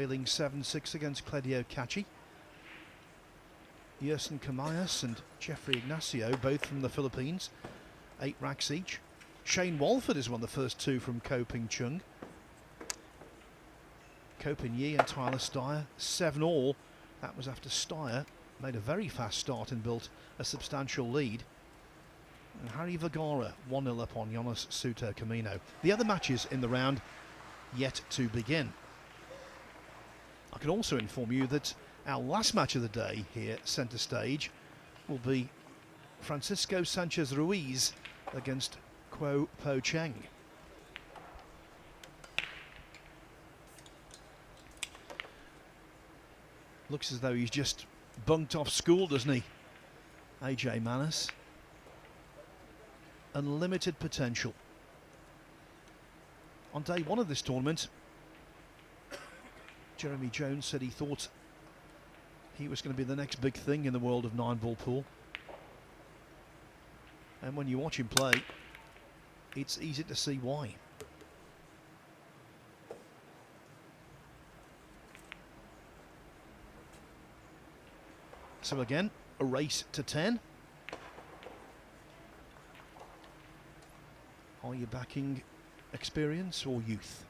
trailing 7-6 against Claudio Caci. Yerson Camayas and Jeffrey Ignacio, both from the Philippines, 8 racks each. Shane Walford is won the first 2 from Ko Ping Chung. Ko Ping Yi and Tyler Steyer, 7-all. That was after Steyer made a very fast start and built a substantial lead. And Harry Vergara 1-0 up on Jonas Suter Camino. The other matches in the round yet to begin. I can also inform you that our last match of the day here, centre stage, will be Francisco Sanchez Ruiz against Kuo Po Cheng. Looks as though he's just bunked off school, doesn't he? AJ Manis. Unlimited potential. On day 1 of this tournament, Jeremy Jones said he thought he was going to be the next big thing in the world of 9-ball pool. And when you watch him play, it's easy to see why. So again, a race to 10. Are you backing experience or youth?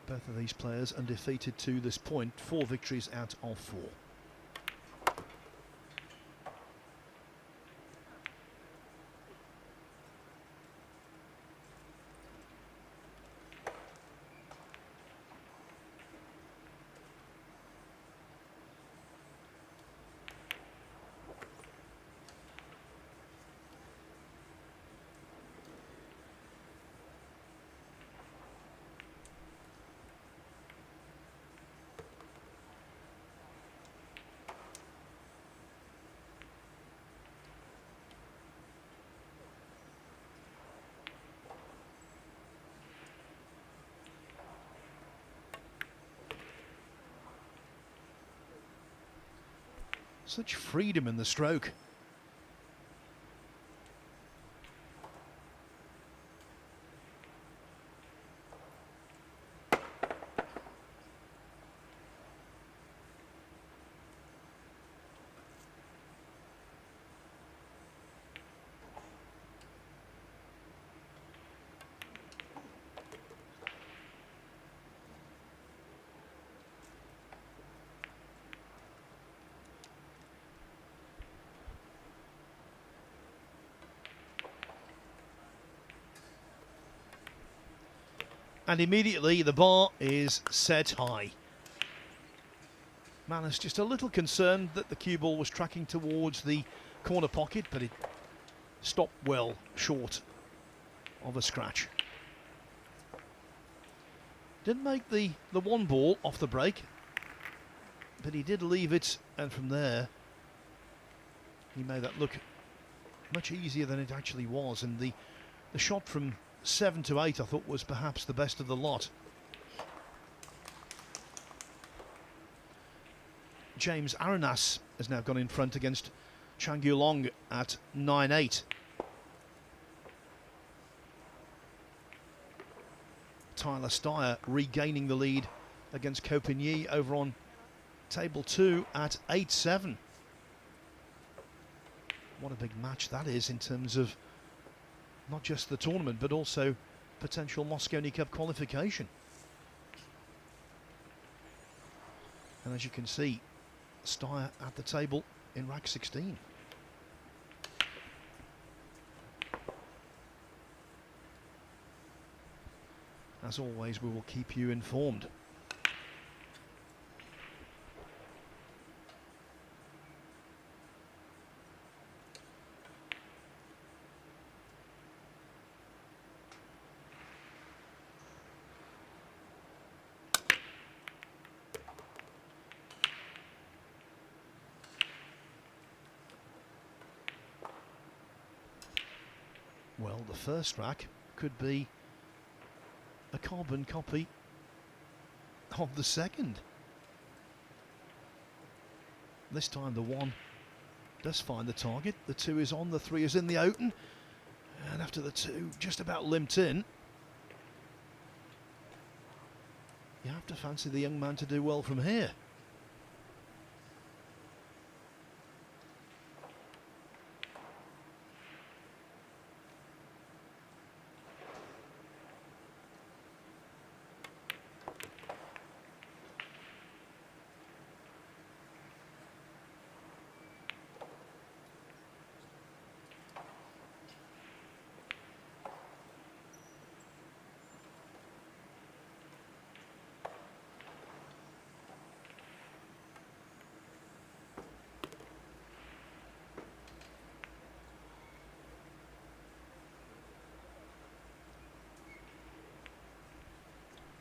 Both of these players undefeated to this point, 4 victories out of 4. Such freedom in the stroke. And immediately the bar is set high. Manis just a little concerned that the cue ball was tracking towards the corner pocket, but it stopped well short of a scratch. Didn't make the 1 ball off the break, but he did leave it, and from there he made that look much easier than it actually was. And the shot from 7 to 8 I thought was perhaps the best of the lot. James Arenas has now gone in front against Chang Yulong at 9-8. Tyler Steyer regaining the lead against Ko Ping Yi over on table 2 at 8-7. What a big match that is in terms of not just the tournament, but also potential Mosconi Cup qualification. And as you can see, Steyer at the table in rack 16. As always, we will keep you informed. Well, the first rack could be a carbon copy of the second. This time the 1 does find the target, the 2 is on, the 3 is in the open, and after the 2 just about limped in. You have to fancy the young man to do well from here.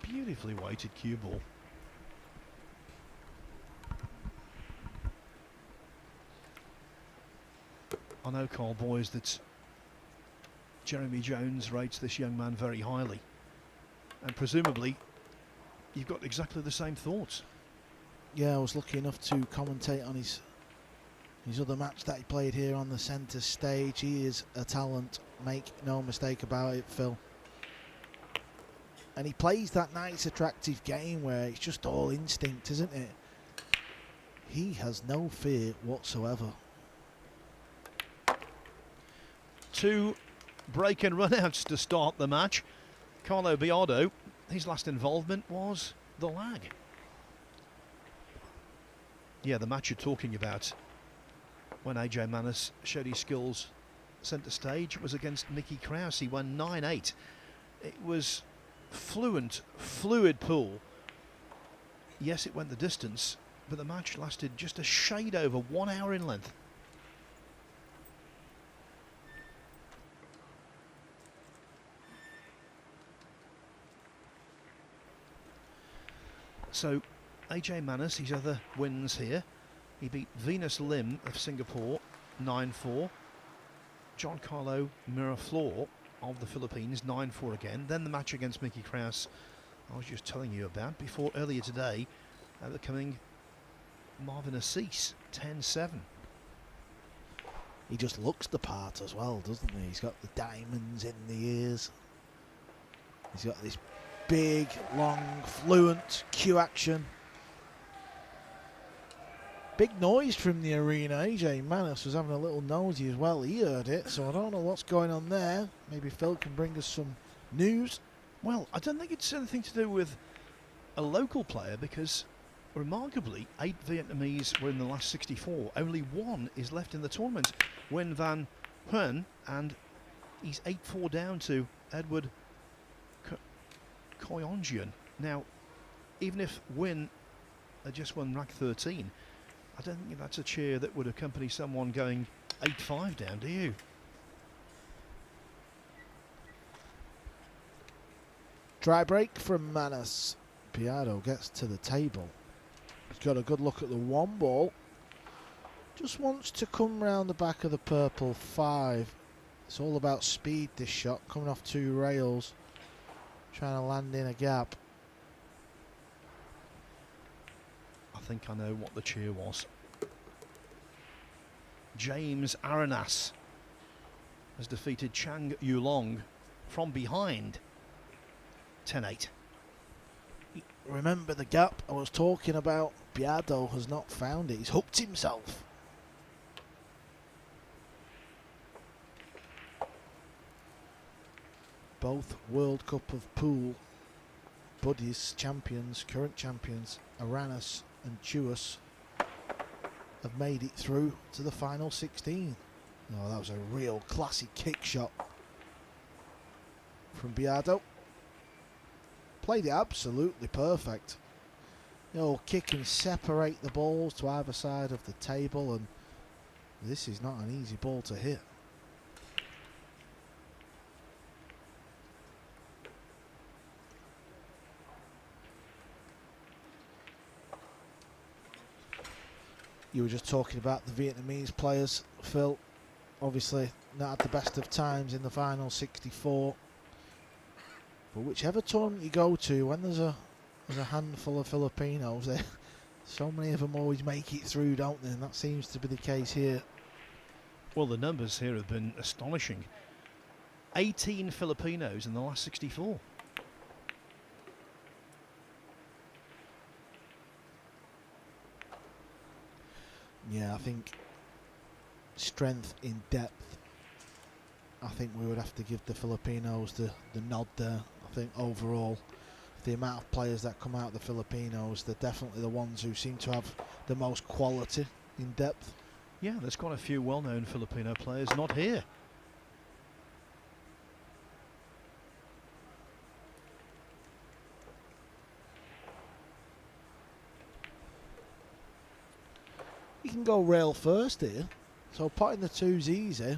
Beautifully weighted cue ball. I know, Carl, boys, that Jeremy Jones rates this young man very highly, and presumably you've got exactly the same thoughts. Yeah, I was lucky enough to commentate on his other match that he played here on the centre stage. He is a talent, make no mistake about it, Phil. And he plays that nice, attractive game where it's just all instinct, isn't it? He has no fear whatsoever. 2 break and run outs to start the match. Carlo Biado, his last involvement was the lag. Yeah, the match you're talking about when AJ Manis showed his skills centre stage was against Mickey Krause. He won 9-8. It was fluid pool. Yes, it went the distance, but the match lasted just a shade over 1 hour in length. So AJ Manis, his other wins here, he beat Venus Lim of Singapore 9-4, Giancarlo Miraflor of the Philippines 9-4 again. Then the match against Mickey Krause I was just telling you about before earlier today, becoming Marvin Assis 10-7. He just looks the part as well, doesn't he? He's got the diamonds in the ears. He's got this big, long, fluent cue action. Big noise from the arena. AJ Manis was having a little nosy as well. He heard it, so I don't know what's going on there. Maybe Phil can bring us some news. Well, I don't think it's anything to do with a local player, because remarkably 8 Vietnamese were in the last 64. Only 1 is left in the tournament. Nguyen Van Huyen, and he's 8-4 down to Edward Koyonjian. Now, even if Nguyen had just won rack 13, I don't think that's a cheer that would accompany someone going 8-5 down, do you? Dry break from Manis. Biado gets to the table. He's got a good look at the 1 ball. Just wants to come round the back of the purple 5. It's all about speed, this shot, coming off 2 rails, trying to land in a gap. I think I know what the cheer was. James Aranas has defeated Chang Yulong from behind 10-8. Remember the gap I was talking about? Biado has not found it. He's hooked himself. Both World Cup of Pool buddies, champions, current champions, Aranas and Chuas, have made it through to the final 16. Oh, that was a real classic kick shot from Biado. Played it absolutely perfect. He'll kick and separate the balls to either side of the table, and this is not an easy ball to hit. You were just talking about the Vietnamese players, Phil. Obviously not had the best of times in the final 64. But whichever tournament you go to, when there's a handful of Filipinos, so many of them always make it through, don't they? And that seems to be the case here. Well, the numbers here have been astonishing. 18 Filipinos in the last 64. Yeah, I think strength in depth, I think we would have to give the Filipinos the nod there. I think overall, the amount of players that come out of the Filipinos, they're definitely the ones who seem to have the most quality in depth. Yeah, there's quite a few well-known Filipino players not here. You can go rail first here, so potting the two's easy,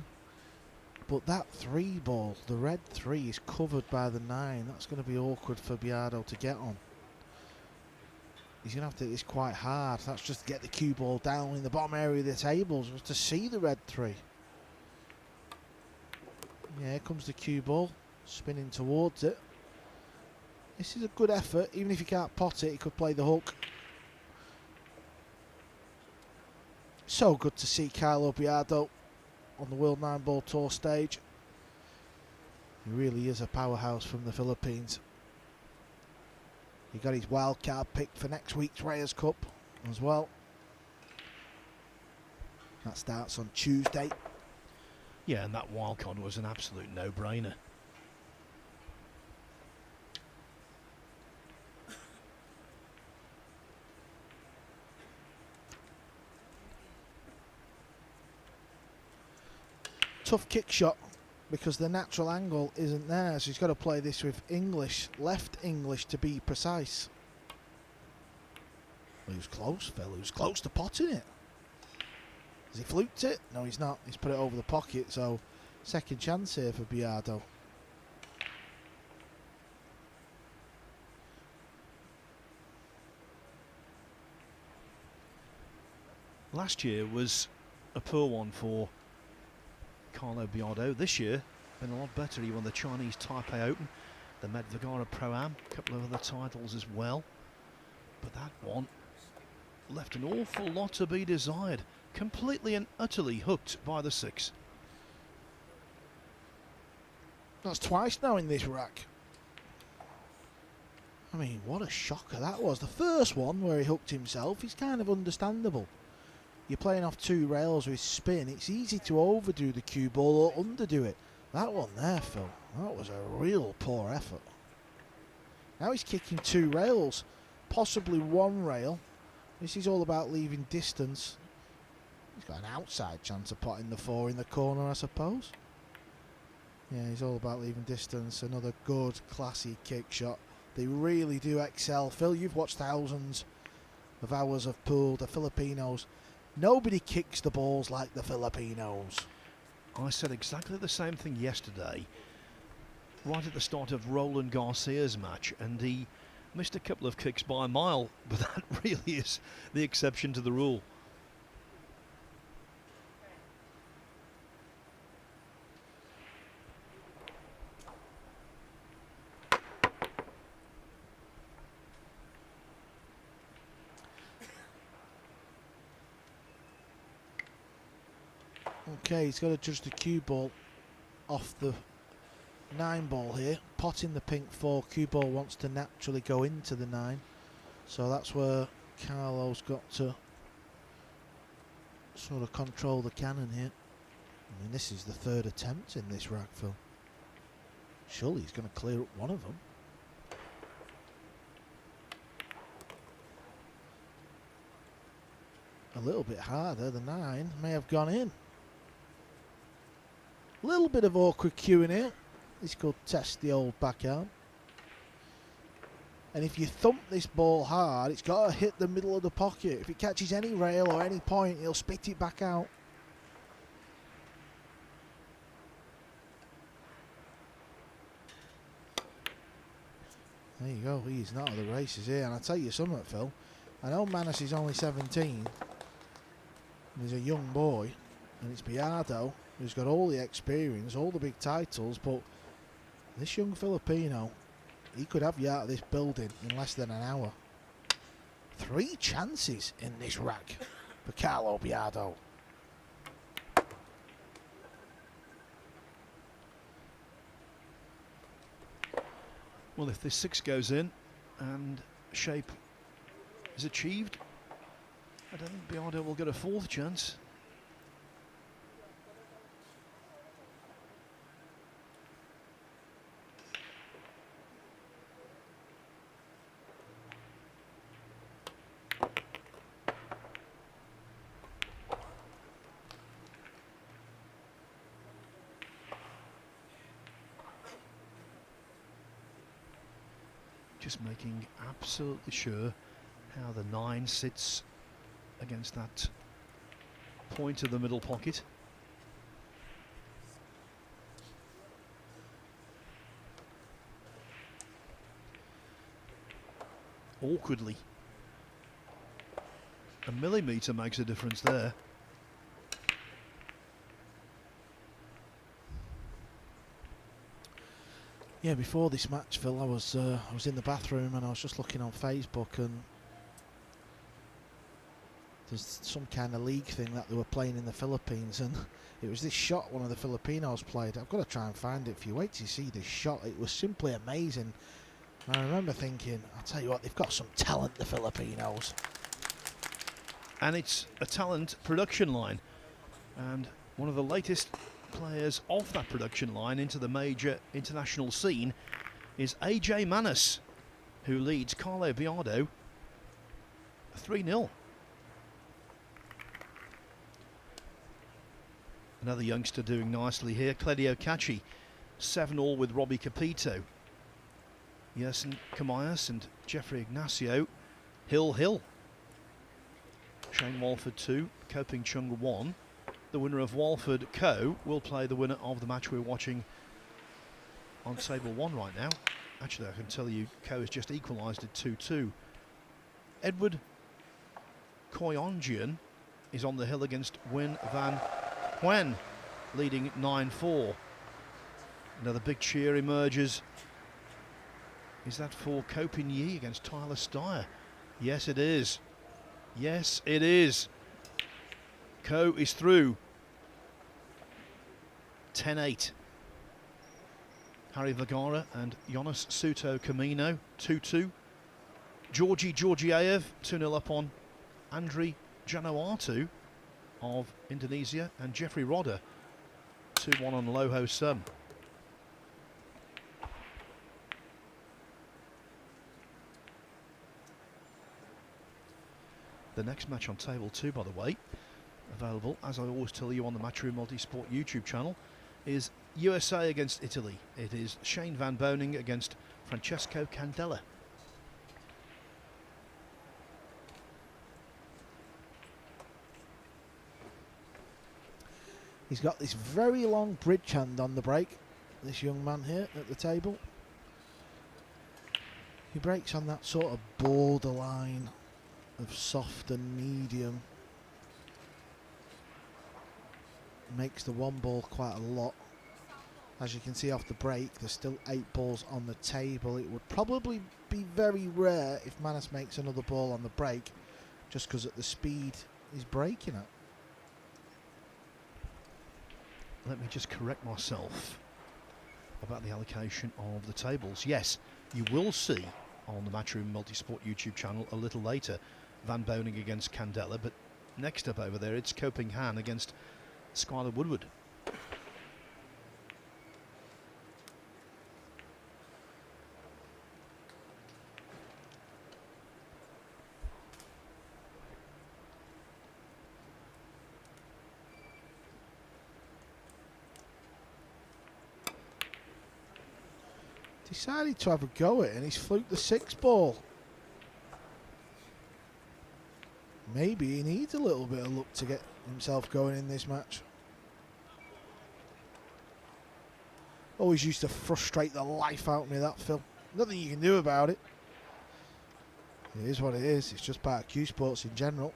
but that 3 ball, the red 3, is covered by the 9. That's going to be awkward for Biado to get on. He's going to have to hit this quite hard. That's just to get the cue ball down in the bottom area of the table, just to see the red 3. Yeah, here comes the cue ball, spinning towards it. This is a good effort. Even if you can't pot it, he could play the hook. So good to see Carlo Biado on the World 9-Ball Tour stage. He really is a powerhouse from the Philippines. He got his wild card picked for next week's Reyes Cup as well. That starts on Tuesday. Yeah, and that wild card was an absolute no-brainer. Tough kick shot because the natural angle isn't there, so he's got to play this with English, left English to be precise. Well, he was close, Phil. He was close to potting it. Has he fluked it? No, he's not. He's put it over the pocket, so second chance here for Biado. Last year was a poor one for Carlo Biado. This year, been a lot better. He won the Chinese Taipei Open, the Med Vergara Pro-Am, a couple of other titles as well. But that one left an awful lot to be desired. Completely and utterly hooked by the 6. That's twice now in this rack. I mean, what a shocker that was. The first one where he hooked himself is kind of understandable. You're playing off 2 rails with spin, it's easy to overdo the cue ball or underdo it. That one there, Phil, that was a real poor effort. Now he's kicking 2 rails, possibly 1 rail. This is all about leaving distance. He's got an outside chance of potting the 4 in the corner, I suppose. Yeah, he's all about leaving distance. Another good, classy kick shot. They really do excel. Phil, you've watched thousands of hours of pool. The Filipinos, nobody kicks the balls like the Filipinos. I said exactly the same thing yesterday, right at the start of Roland Garcia's match, and he missed a couple of kicks by a mile, but that really is the exception to the rule. Okay, he's got to judge the cue ball off the 9 ball here. Potting the pink 4, cue ball wants to naturally go into the 9. So that's where Carlo's got to sort of control the cannon here. I mean, this is the 3rd attempt in this rack, Phil. Surely he's going to clear up one of them. A little bit harder, the 9 may have gone in. Little bit of awkward cueing here. This could test the old backhand. And if you thump this ball hard, it's got to hit the middle of the pocket. If it catches any rail or any point, he'll spit it back out. There you go. He's not at the races here. And I'll tell you something, Phil. I know Manas is only 17. And he's a young boy. And it's Biado. who's got all the experience, all the big titles, but this young Filipino, he could have you out of this building in less than an hour. 3 chances in this rack for Carlo Biado. Well, if this 6 goes in and shape is achieved, I don't think Biado will get a 4th chance. Just making absolutely sure how the 9 sits against that point of the middle pocket. Awkwardly. A millimetre makes a difference there. Yeah, before this match, Phil, I was in the bathroom and I was just looking on Facebook, and there's some kind of league thing that they were playing in the Philippines, and it was this shot one of the Filipinos played. I've got to try and find it for you. Wait till you see this shot. It was simply amazing. And I remember thinking, I'll tell you what, they've got some talent, the Filipinos. And it's a talent production line, and one of the latest players off that production line into the major international scene is AJ Manas, who leads Carlo Biado 3-0. Another youngster doing nicely here, Cledio Cachi, 7-all with Robbie Capito. Yerson Camayas and Jeffrey Ignacio, Hill. Shane Walford 2, Koping Chung 1. The winner of Walford Co will play the winner of the match we're watching on table 1 right now. Actually, I can tell you Co has just equalised at 2-2. Edward Koyonjian is on the hill against Win Van Huen, leading 9-4. Another big cheer emerges. Is that for Kopin Yi against Tyler Steyer? Yes, it is. Yes, it is. Ko is through. 10-8. Harry Vergara and Jonas Suto Camino, 2-2. Georgi Georgiev, 2-0 up on Andri Janoatu of Indonesia, and Jeffrey Rodder, 2-1 on Loho Sun. The next match on table 2, by the way, available, as I always tell you, on the Matchroom Multisport YouTube channel, is USA against Italy. It is Shane Van Boning against Francesco Candela. He's got this very long bridge hand on the break, this young man here at the table. He breaks on that sort of borderline of soft and medium. Makes the 1 ball quite a lot. As you can see off the break, there's still 8 balls on the table. It would probably be very rare if Manas makes another ball on the break, just because at the speed he's breaking it. Let me just correct myself about the allocation of the tables. Yes, you will see on the Matchroom Multisport YouTube channel a little later Van Boning against Candela, but next up over there it's Koping Han against Skylar Woodward. Decided to have a go at it, and he's fluked the 6 ball. Maybe he needs a little bit of luck to get himself going in this match. Always used to frustrate the life out of me, that, Phil. Nothing you can do about it. It is what it is. It's just part of Q Sports in general.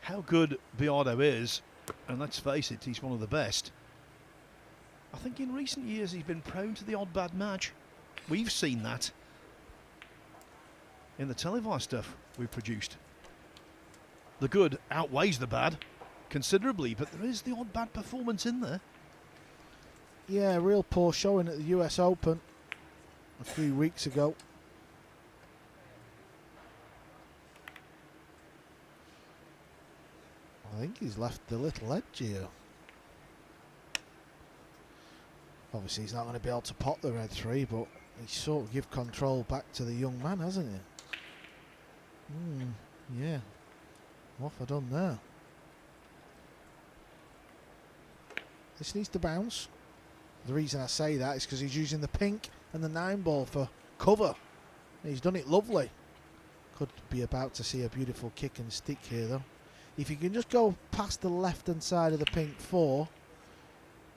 How good Biado is And let's face it, he's one of the best. I think in recent years he's been prone to the odd bad match. We've seen that in the televised stuff we've produced. The good outweighs the bad considerably, but there is the odd bad performance in there. Yeah, real poor showing at the US Open a few weeks ago. I think he's left a little edge here. Obviously he's not going to be able to pot the red 3, but he's sort of give control back to the young man, hasn't he? Yeah. What have I done there? This needs to bounce. The reason I say that is because he's using the pink and the 9 ball for cover. He's done it lovely. Could be about to see a beautiful kick and stick here though. If you can just go past the left hand side of the pink 4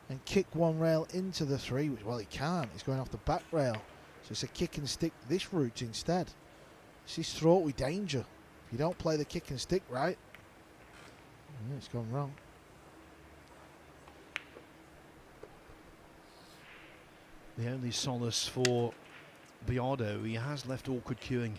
and kick one rail into the 3, which, well, he can't, he's going off the back rail. So it's a kick and stick this route instead. This is fraught with danger. If you don't play the kick and stick right, it's gone wrong. The only solace for Biado, he has left awkward queuing.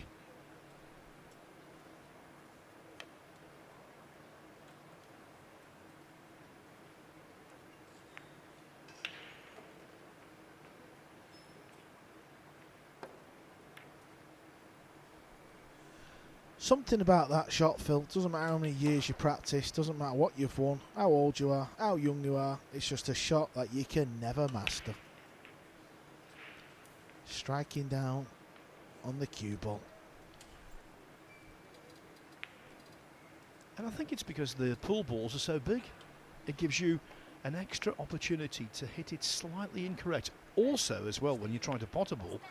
Something about that shot, Phil. Doesn't matter how many years you practice, doesn't matter what you've won, how old you are, how young you are. It's just a shot that you can never master. Striking down on the cue ball. And I think it's because the pool balls are so big. It gives you an extra opportunity to hit it slightly incorrect. Also, as well, when you're trying to pot a ball,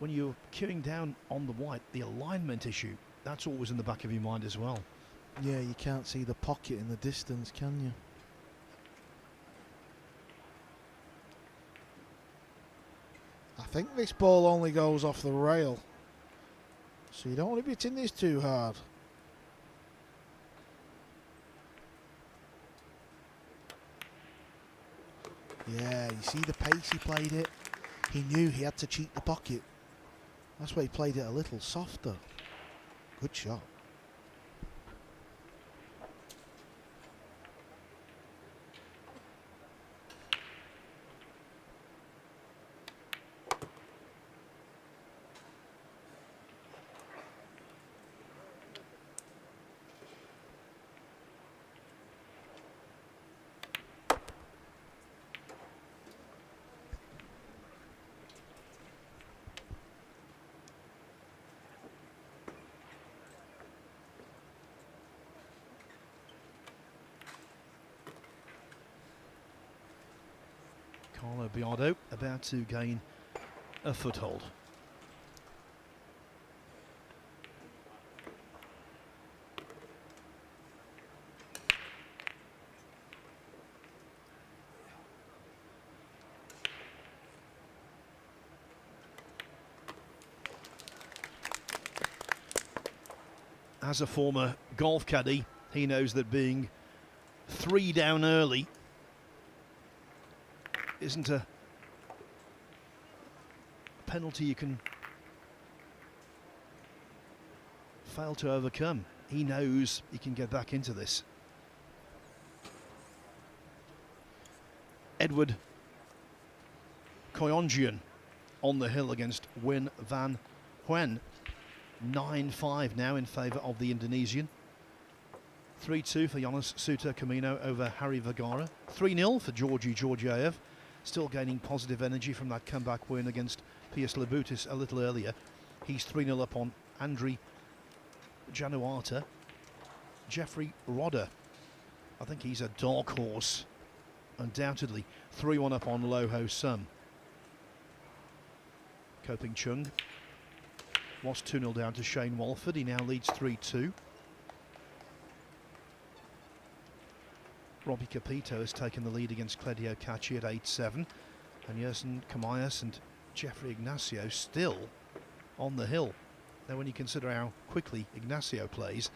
when you're queuing down on the white, the alignment issue, that's always in the back of your mind as well. Yeah, you can't see the pocket in the distance, can you? I think this ball only goes off the rail, so you don't want to be hitting this too hard. Yeah, you see the pace he played it. He knew he had to cheat the pocket. That's why he played it a little softer. Good shot. Carlo Biado about to gain a foothold. As a former golf caddy, he knows that being 3 down early isn't a penalty you can fail to overcome. He knows he can get back into this. Edward Koyonjian on the hill against Win Van Huen. 9-5 now in favour of the Indonesian. 3-2 for Jonas Suter Camino over Harry Vergara. 3-0 for Georgi Georgiev. Still gaining positive energy from that comeback win against Pius Labutis a little earlier. He's 3-0 up on Andri Januata. Jeffrey Rodder, I think he's a dark horse, undoubtedly. 3-1 up on Loho Sum. Koping Chung was 2-0 down to Shane Walford. He now leads 3-2. Robbie Capito has taken the lead against Claudio Cacci at 8-7. And Yerson Camayas and Jeffrey Ignacio still on the hill. Now, when you consider how quickly Ignacio plays,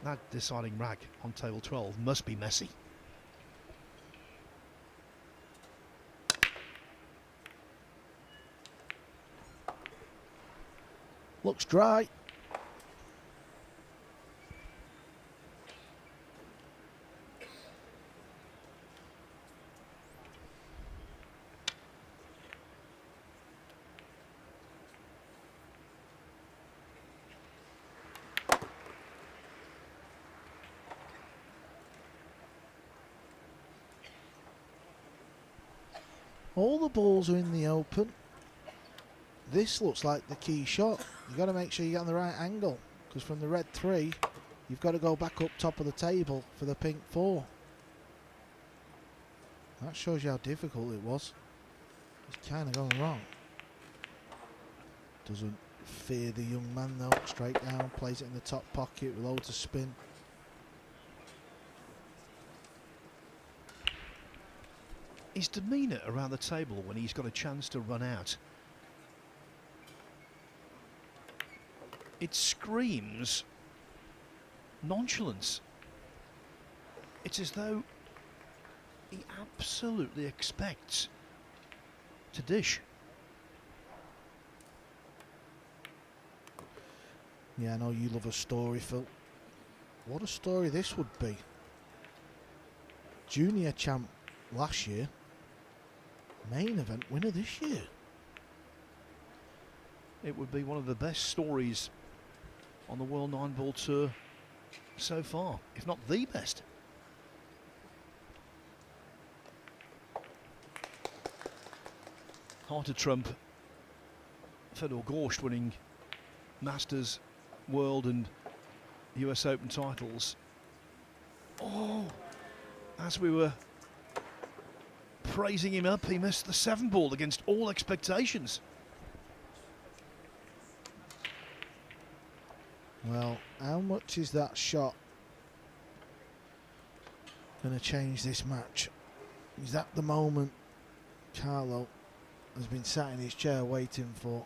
that deciding rag on table 12 must be messy. Looks dry. All the balls are in the open. This looks like the key shot. You've got to make sure you get on the right angle, because from the red 3, you've got to go back up top of the table for the pink 4. That shows you how difficult it was. It's kind of going wrong. Doesn't fear the young man though. Straight down, plays it in the top pocket with loads of spin. His demeanour around the table when he's got a chance to run out, it screams nonchalance. It's as though he absolutely expects to dish. Yeah, I know you love a story, Phil. What a story this would be. Junior champ last year, main event winner this year. It would be one of the best stories on the World 9-Ball Tour so far, if not the best. Hard to trump Fedor Gorst winning Masters, World and US Open titles. Oh, as we were praising him up, he missed the 7-ball against all expectations. Well, how much is that shot going to change this match? Is that the moment Carlo has been sat in his chair waiting for?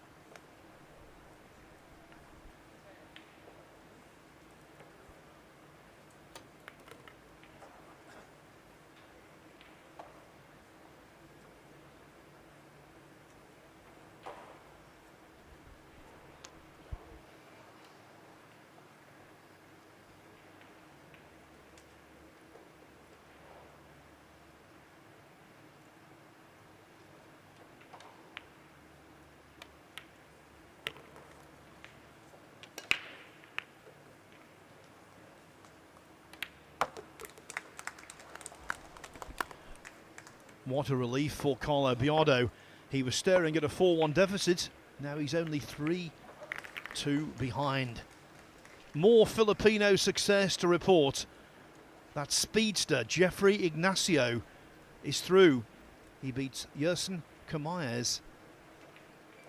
What a relief for Carlo Biado. He was staring at a 4-1 deficit. Now he's only 3-2 behind. More Filipino success to report. That speedster, Jeffrey Ignacio, is through. He beats Yerson Kamaez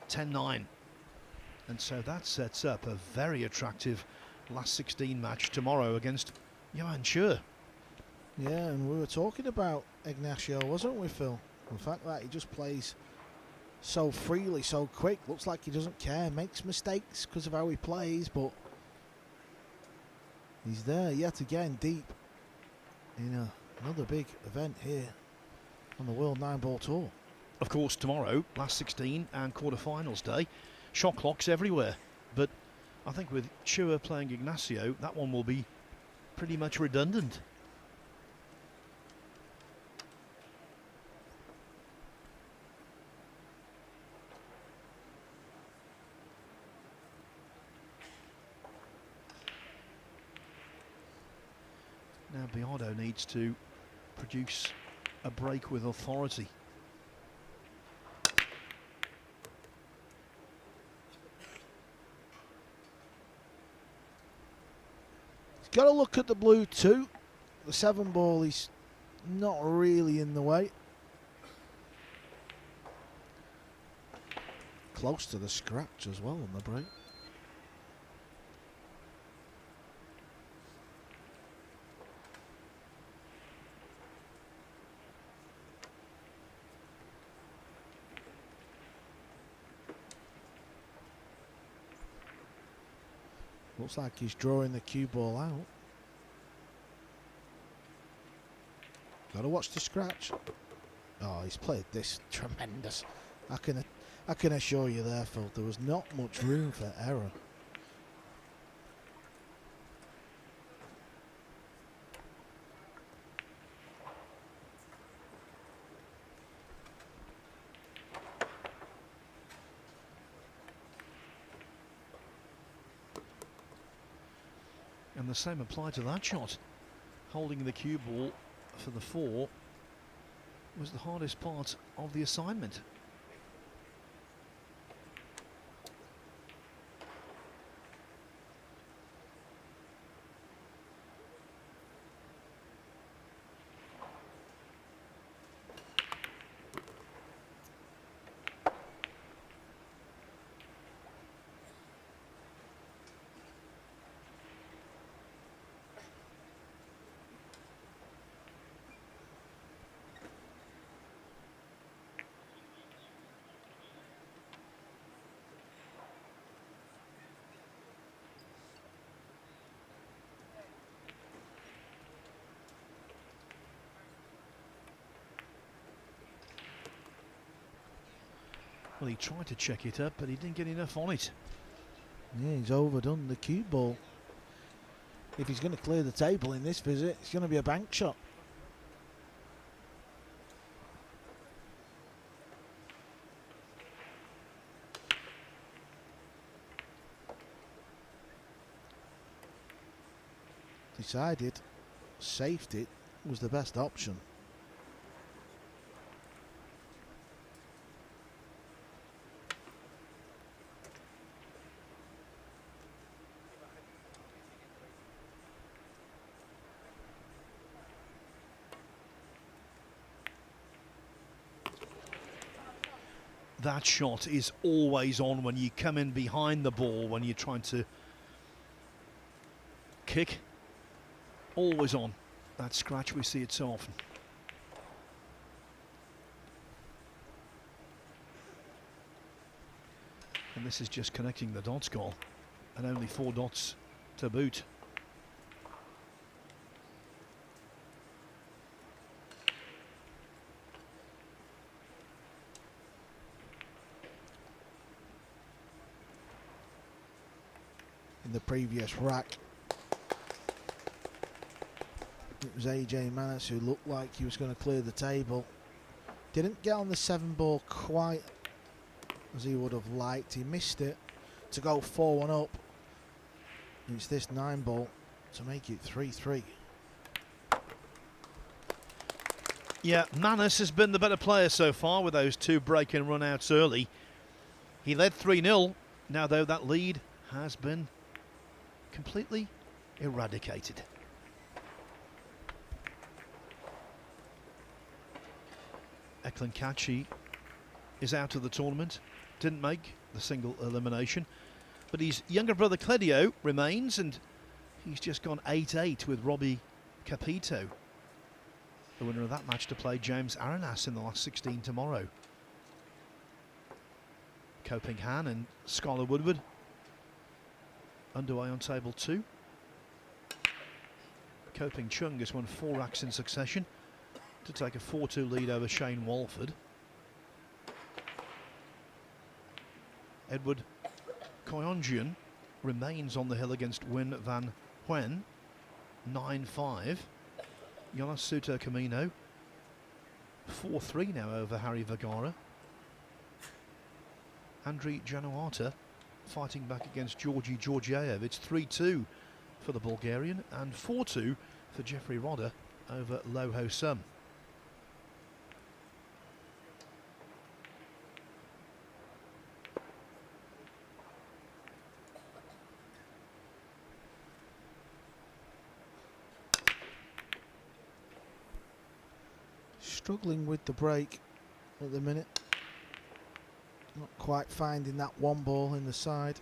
10-9. And so that sets up a very attractive last 16 match tomorrow against Johan Chur. Yeah, and we were talking about Ignacio, wasn't we, Phil? The fact that he just plays so freely, so quick, looks like he doesn't care, makes mistakes because of how he plays, but he's there yet again, deep in another big event here on the World 9-Ball Tour. Of course, tomorrow, last 16 and quarterfinals day, shot clocks everywhere. But I think with Chua playing Ignacio, that one will be pretty much redundant. Now Biado needs to produce a break with authority. He's got to look at the blue too. The 7-ball is not really in the way. Close to the scratch as well on the break. Looks like he's drawing the cue ball out. Got to watch the scratch. Oh, he's played this tremendous. I can assure you there, Phil, there was not much room for error. And the same applied to that shot. Holding the cue ball for the 4 was the hardest part of the assignment. Well, he tried to check it up, but he didn't get enough on it. Yeah, he's overdone the cue ball. If he's going to clear the table in this visit, it's going to be a bank shot. Decided safety was the best option. That shot is always on when you come in behind the ball, when you're trying to kick. Always on. That scratch, we see it so often. And this is just connecting the dots goal, and only 4 dots to boot. In the previous rack, it was AJ Manis who looked like he was going to clear the table. Didn't get on the 7 ball quite as he would have liked. He missed it to go 4-1 up. And it's this 9 ball to make it 3-3. Yeah, Manis has been the better player so far with those 2 break and run outs early. He led 3-0. Now, though, that lead has been completely eradicated. Eklund Kachi is out of the tournament, didn't make the single elimination, but his younger brother Cledio remains, and he's just gone 8-8 with Robbie Capito, the winner of that match, to play James Arenas in the last 16 tomorrow. Koping Han and Skylar Woodward underway on table 2. Koping Chung has won 4 racks in succession to take a 4-2 lead over Shane Walford. Edward Koyonjian remains on the hill against Win Van Huen, 9-5. Jonas Suter Camino, 4-3 now over Harry Vergara. Andriy Januata fighting back against Georgi Georgiev. It's 3-2 for the Bulgarian and 4-2 for Jeffrey Rodder over Lo Ho Sum. Struggling with the break at the minute. Not quite finding that 1 ball in the side.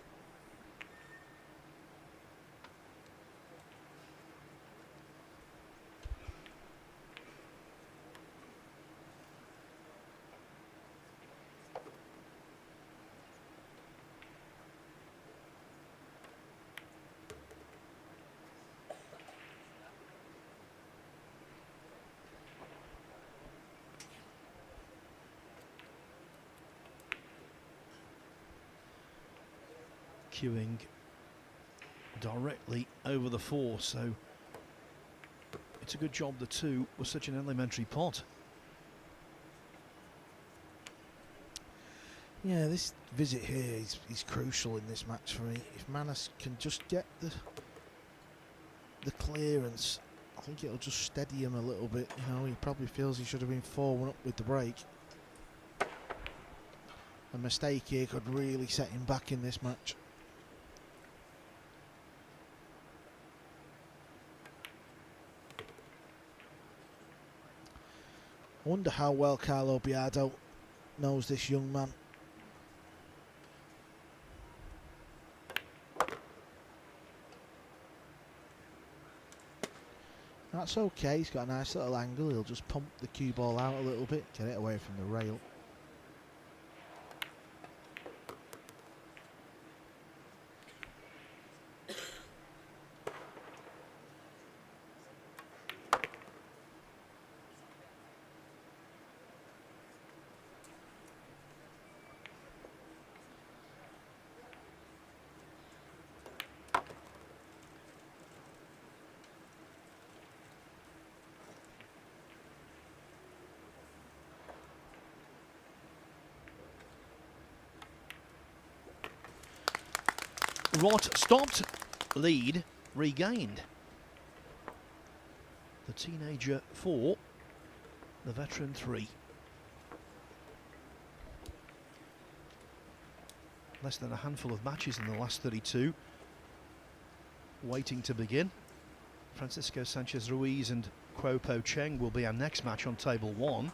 queuing directly over the 4, so it's a good job the 2 was such an elementary pot. Yeah, this visit here is crucial in this match for me. If Manus can just get the clearance, I think it'll just steady him a little bit. You know, he probably feels he should have been 4-1 up with the break. A mistake here could really set him back in this match. I wonder how well Carlo Biado knows this young man. That's okay, he's got a nice little angle. He'll just pump the cue ball out a little bit, get it away from the rail. Rot stopped, lead regained. The teenager 4, the veteran 3. Less than a handful of matches in the last 32 waiting to begin. Francisco Sanchez Ruiz and Kuo Po Cheng will be our next match on table 1.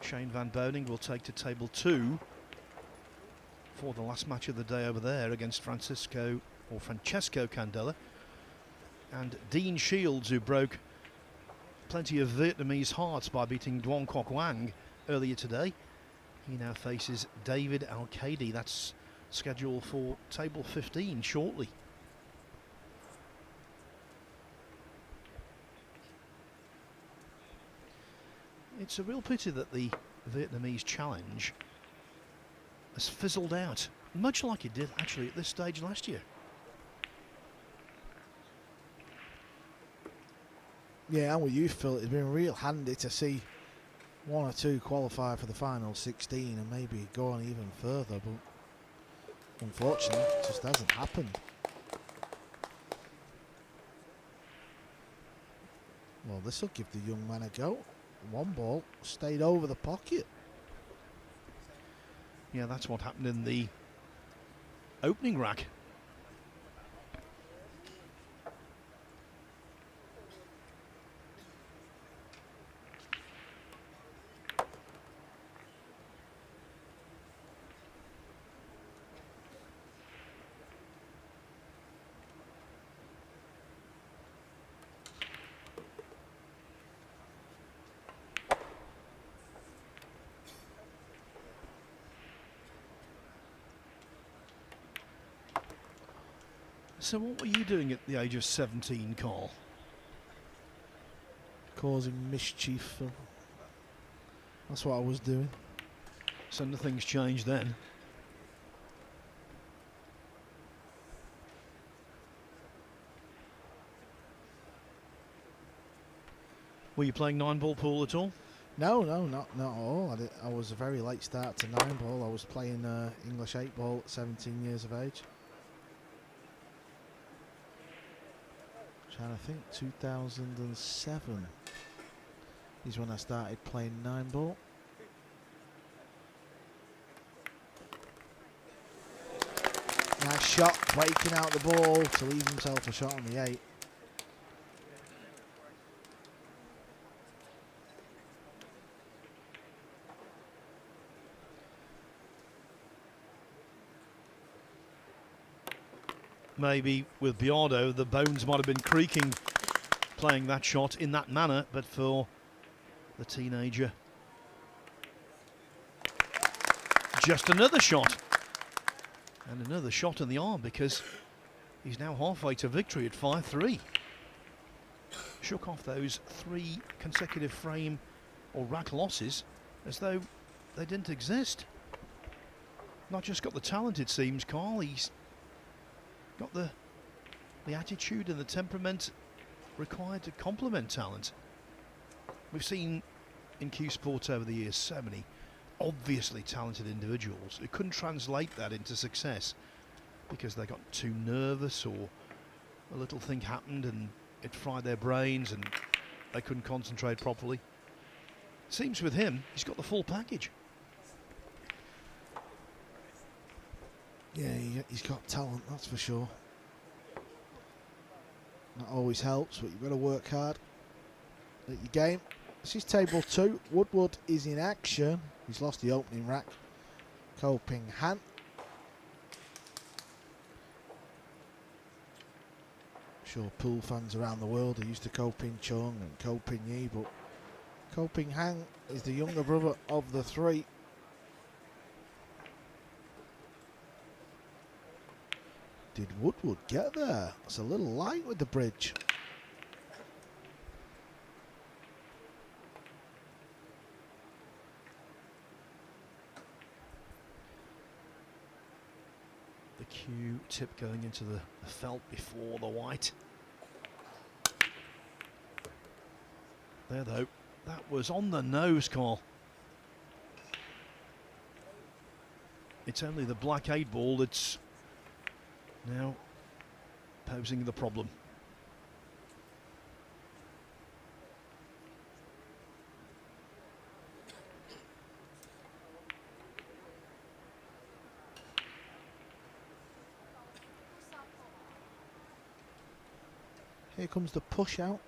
Shane Van Boning will take to table 2 for the last match of the day over there against Francesco Candela. And Dean Shields, who broke plenty of Vietnamese hearts by beating Duong Quoc Wang earlier today. He now faces David Al-Khadi. That's scheduled for table 15 shortly. It's a real pity that the Vietnamese challenge has fizzled out, much like it did actually at this stage last year. Yeah, I'm with you, Phil. It's been real handy to see 1 or 2 qualify for the final 16 and maybe go on even further, but unfortunately it just hasn't happened. Well, this will give the young man a go. 1 ball stayed over the pocket. Yeah, that's what happened in the opening rack. So what were you doing at the age of 17, Carl? Causing mischief, Phil. That's what I was doing. So nothing's changed then. Were you playing 9-ball pool at all? No, not at all. I was a very late start to 9-ball. I was playing English 8-ball at 17 years of age. Trying to think, 2007 is when I started playing 9-ball. Nice shot, breaking out the ball to leave himself a shot on the 8. Maybe with Biado, the bones might have been creaking playing that shot in that manner, but for the teenager, just another shot. And another shot in the arm, because he's now halfway to victory at 5-3. Shook off those 3 consecutive frame or rack losses as though they didn't exist. not just got the talent, it seems, Carl, he's got the attitude and the temperament required to complement talent. We've seen in Q Sports over the years so many obviously talented individuals who couldn't translate that into success because they got too nervous, or a little thing happened and it fried their brains and they couldn't concentrate properly. Seems with him, he's got the full package. Yeah, he's got talent, that's for sure. That always helps, but you've got to work hard at your game. This is table 2. Woodward is in action. He's lost the opening rack. Ko Ping Han. Sure, pool fans around the world are used to Ko Ping Chung and Ko Ping Yi, but Ko Ping Han is the younger brother of the three. Did Woodward get there? It's a little light with the bridge. The Q tip going into the felt before the white. There though, that was on the nose, Carl. It's only the black 8 ball that's now posing the problem. Here comes the push out.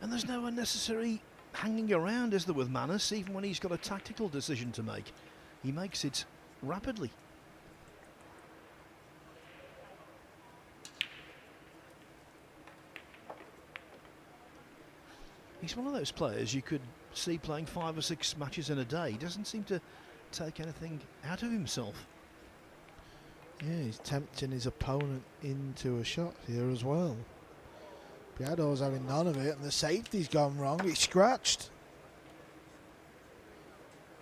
And there's no unnecessary hanging around, is there, with Manus, even when he's got a tactical decision to make. He makes it rapidly. He's one of those players you could see playing 5 or 6 matches in a day. He doesn't seem to take anything out of himself. Yeah, he's tempting his opponent into a shot here as well. Biado's having none of it, and the safety's gone wrong. He's scratched.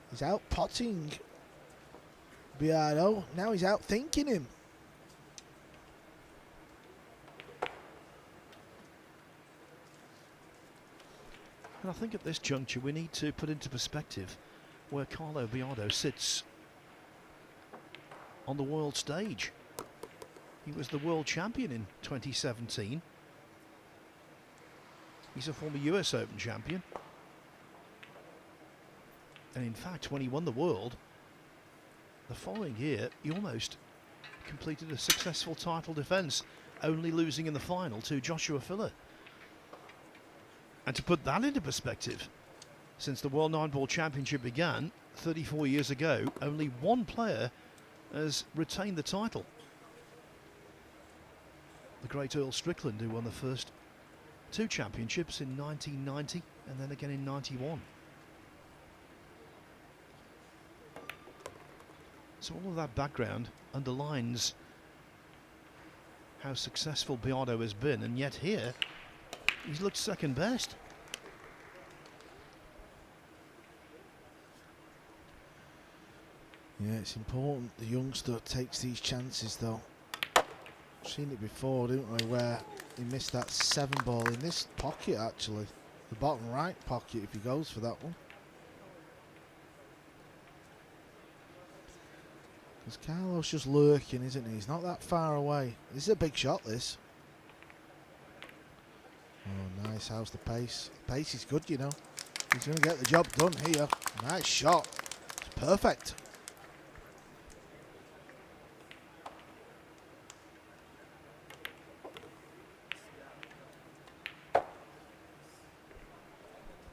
He's out potting Biado. Now he's out thinking him. And I think at this juncture we need to put into perspective where Carlo Biado sits on the world stage. He was the world champion in 2017. He's a former US Open champion. And in fact, when he won the world, the following year, he almost completed a successful title defence, only losing in the final to Joshua Filler. And to put that into perspective, since the World 9-Ball Championship began 34 years ago, only one player has retained the title. The great Earl Strickland, who won the first 2 championships in 1990 and then again in 91. So all of that background underlines how successful Biado has been, and yet here he's looked second best. Yeah, it's important the youngster takes these chances though. Seen it before, didn't we, where he missed that 7 ball in this pocket actually. The bottom right pocket if he goes for that one. Because Carlo's just lurking, isn't he? He's not that far away. This is a big shot, this. Oh, nice. How's the pace? The pace is good, you know. He's going to get the job done here. Nice shot. It's perfect.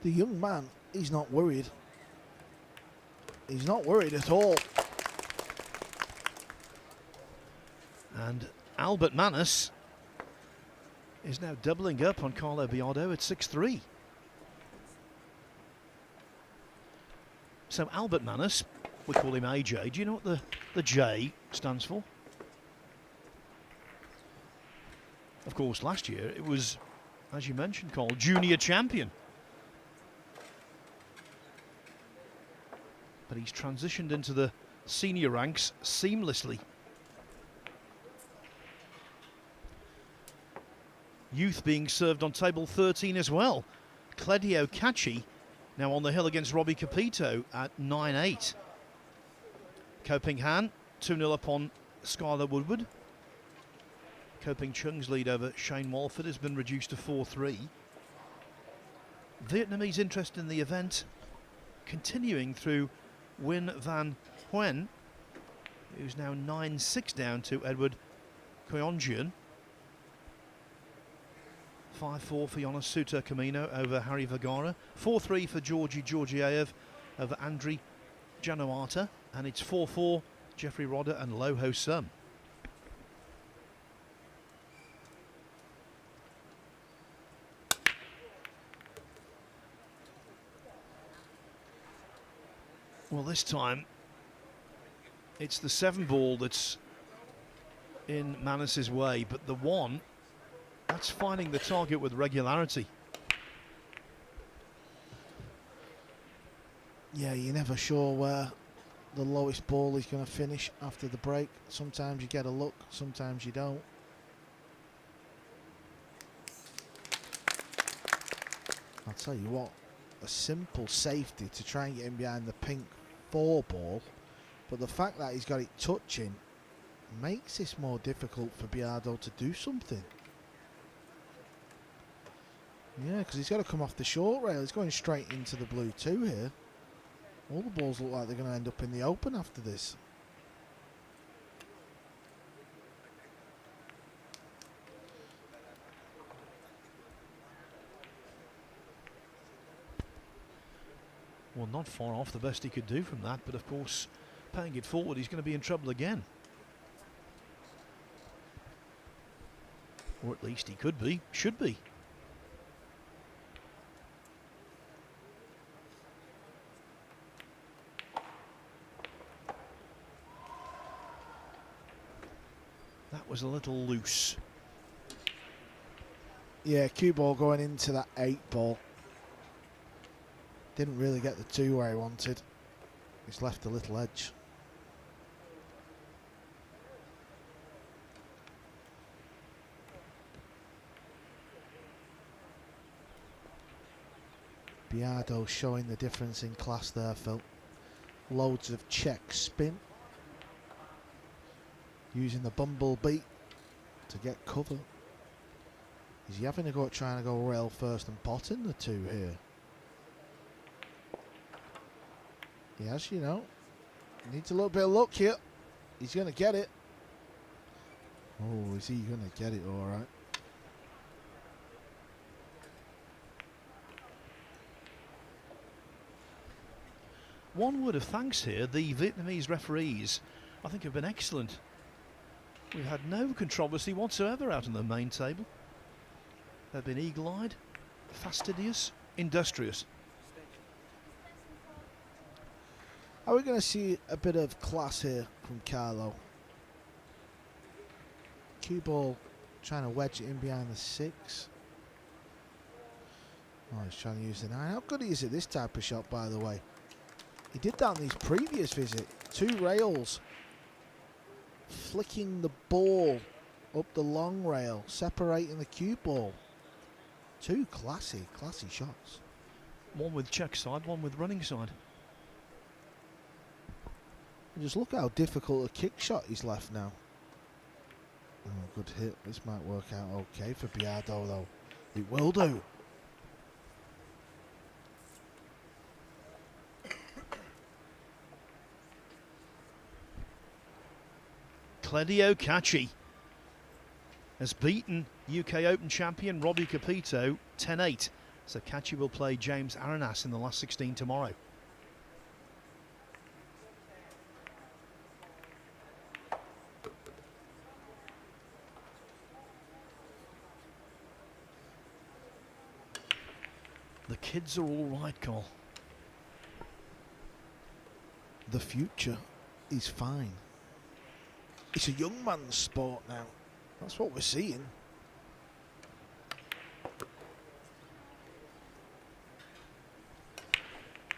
The young man, he's not worried. He's not worried at all. And Albert Manus is now doubling up on Carlo Biado at 6-3. So Albert Manus, we call him AJ. Do you know what the J stands for? Of course, last year it was, as you mentioned, called Junior Champion. but he's transitioned into the senior ranks seamlessly. Youth being served on table 13 as well. Cledio Caci now on the hill against Robbie Capito at 9-8. Koping Han 2-0 upon Skylar Woodward. Koping Chung's lead over Shane Walford has been reduced to 4-3. Vietnamese interest in the event continuing through Nguyen Van Huynh, who's now 9-6 down to Edward Koyonjian. 5-4 for Jonas Suter Camino over Harry Vergara. 4-3 for Georgi Georgiev over Andriy Januata. And it's 4-4 Jeffrey Rodder and Lo Ho Sum. Well, this time it's the 7 ball that's in Manus's way, but the 1, that's finding the target with regularity. Yeah, you're never sure where the lowest ball is going to finish after the break. Sometimes you get a look, sometimes you don't. I'll tell you what, a simple safety to try and get him behind the pink 4 ball, but the fact that he's got it touching makes this more difficult for Biado to do something. Yeah, because he's got to come off the short rail. He's going straight into the blue 2 here. All the balls look like they're going to end up in the open after this. Well, not far off the best he could do from that, but of course, paying it forward, he's going to be in trouble again. Or at least he could be, should be. That was a little loose. Yeah, cue ball going into that 8 ball. Didn't really get the 2 where he wanted. He's left a little edge. Biado showing the difference in class there, Phil. Loads of check spin. Using the bumblebee to get cover. Is he having a go at trying to go rail first and potting the 2 here? Yes, you know. Needs a little bit of luck here. He's going to get it. Oh, is he going to get it all right? One word of thanks here. The Vietnamese referees, I think, have been excellent. We've had no controversy whatsoever out on the main table. They've been eagle-eyed, fastidious, industrious. Are we going to see a bit of class here from Carlo? Cue ball trying to wedge it in behind the 6. Oh, he's trying to use the 9. How good is it, this type of shot, by the way? He did that on his previous visit. 2 rails. Flicking the ball up the long rail, separating the cue ball. 2 classy shots. One with check side, one with running side. And just look how difficult a kick shot he's left now. Oh, good hit. This might work out okay for Biado, though. It will do. Cledio Caci has beaten UK Open champion Robbie Capito 10-8. So Caci will play James Arenas in the last 16 tomorrow. The kids are all right, Carl. The future is fine. It's a young man's sport now. That's what we're seeing.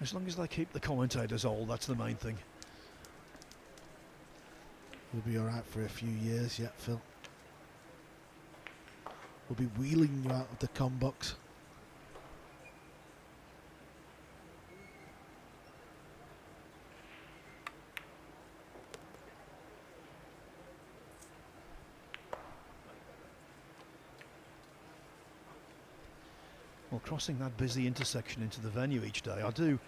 As long as they keep the commentators old, that's the main thing. We'll be alright for a few years yet, Phil. We'll be wheeling you out of the com box. Well, crossing that busy intersection into the venue each day, I do,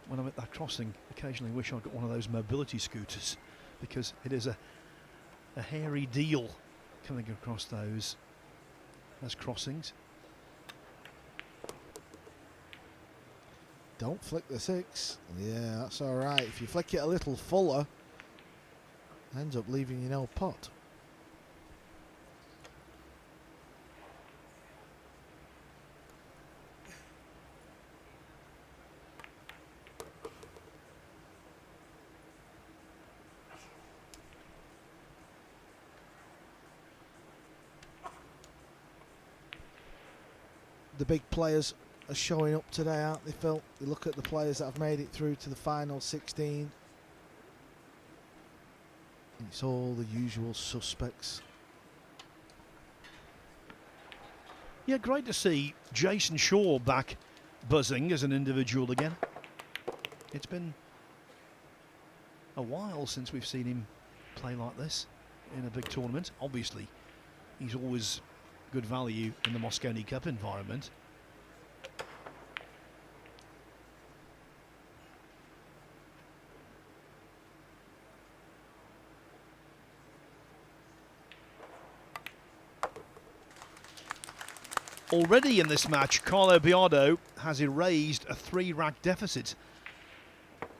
when I'm at that crossing, occasionally wish I'd got one of those mobility scooters, because it is a hairy deal coming across those crossings. Don't flick the 6. Yeah, that's alright. If you flick it a little fuller, it ends up leaving you no pot. The big players are showing up today, aren't they, Phil? You look at the players that have made it through to the final 16. It's all the usual suspects. Yeah, great to see Jason Shaw back buzzing as an individual again. It's been a while since we've seen him play like this in a big tournament. Obviously, he's always good value in the Mosconi Cup environment. Already in this match, Carlo Biado has erased a 3-rack deficit.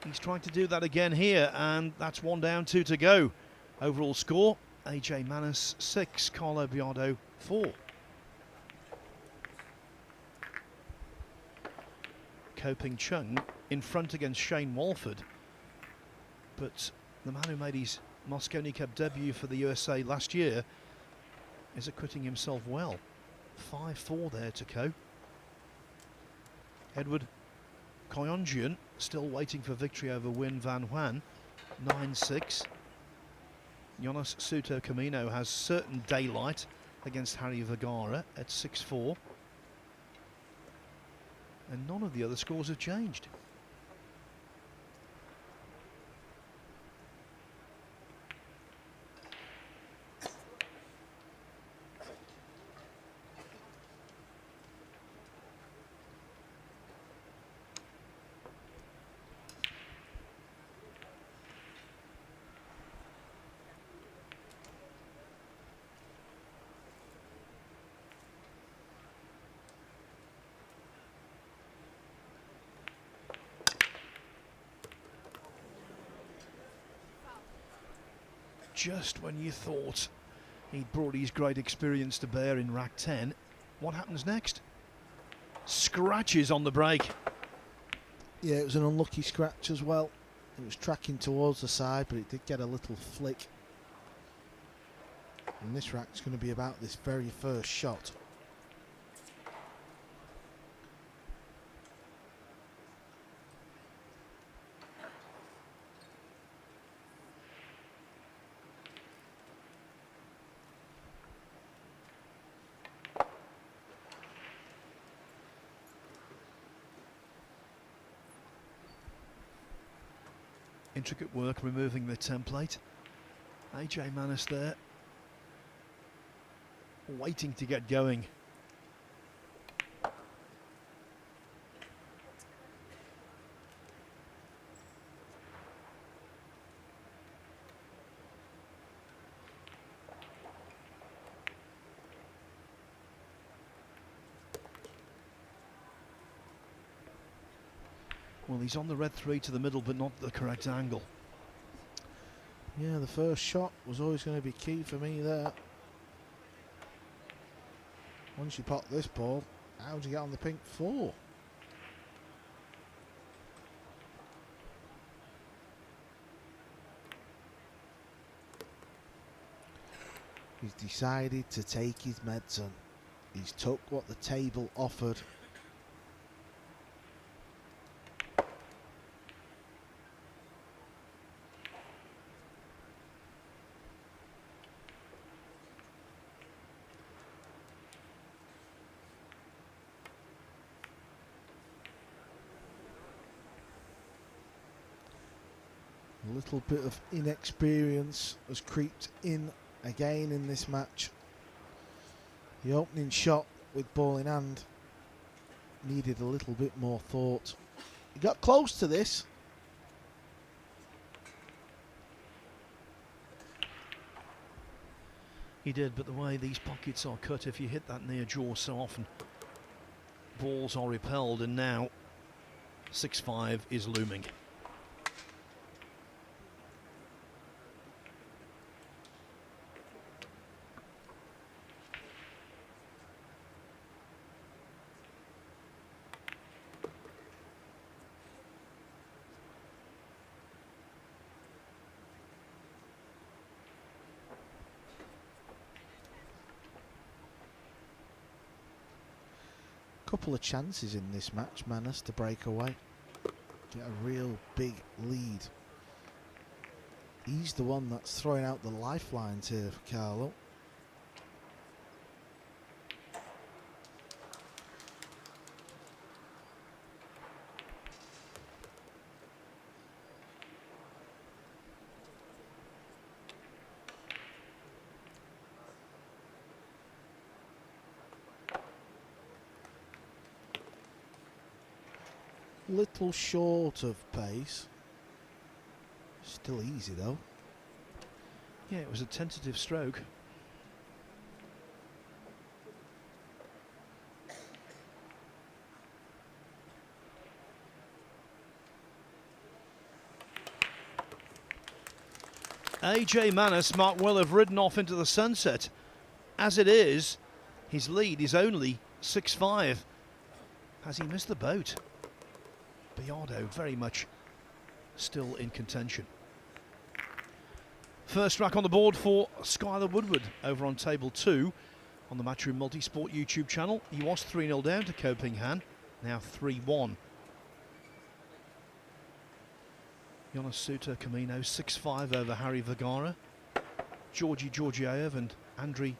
He's trying to do that again here, and that's 1 down, 2 to go. Overall score, AJ Manis 6, Carlo Biado 4. Ko Ping Chung in front against Shane Walford, but the man who made his Mosconi Cup debut for the USA last year is acquitting himself well. 5-4 there to Ko. Edward Koyonjian still waiting for victory over Win Van Huan, 9-6. Jonas Suto Camino has certain daylight against Harry Vergara at 6-4. And none of the other scores have changed. Just when you thought he'd brought his great experience to bear in rack 10, what happens next? Scratches on the break. Yeah, it was an unlucky scratch as well. It was tracking towards the side, but it did get a little flick. And this rack's going to be about this very first shot. Intricate work removing the template. AJ Manis there, waiting to get going. Well, he's on the red 3 to the middle, but not the correct angle. Yeah, the first shot was always going to be key for me there. Once you pot this ball, how do you get on the pink 4? He's decided to take his medicine. He's took what the table offered. little bit of inexperience has creeped in again in this match. The opening shot with ball in hand needed a little bit more thought. He got close to this. He did, but the way these pockets are cut, if you hit that near jaw so often, balls are repelled, and now 6-5 is looming. Couple of chances in this match, Manus to break away, get a real big lead. He's the one that's throwing out the lifelines here for Carlo. Little short of pace. Still easy though. Yeah, it was a tentative stroke. AJ Manus might well have ridden off into the sunset. As it is, his lead is only 6-5. Has he missed the boat? Biado very much still in contention. First rack on the board for Skylar Woodward over on table 2 on the Matchroom Multisport YouTube channel. He was 3-0 down to Ko Ping Han, now 3-1. Jonas Suter Camino 6-5 over Harry Vergara. Georgi Georgiev and Andriy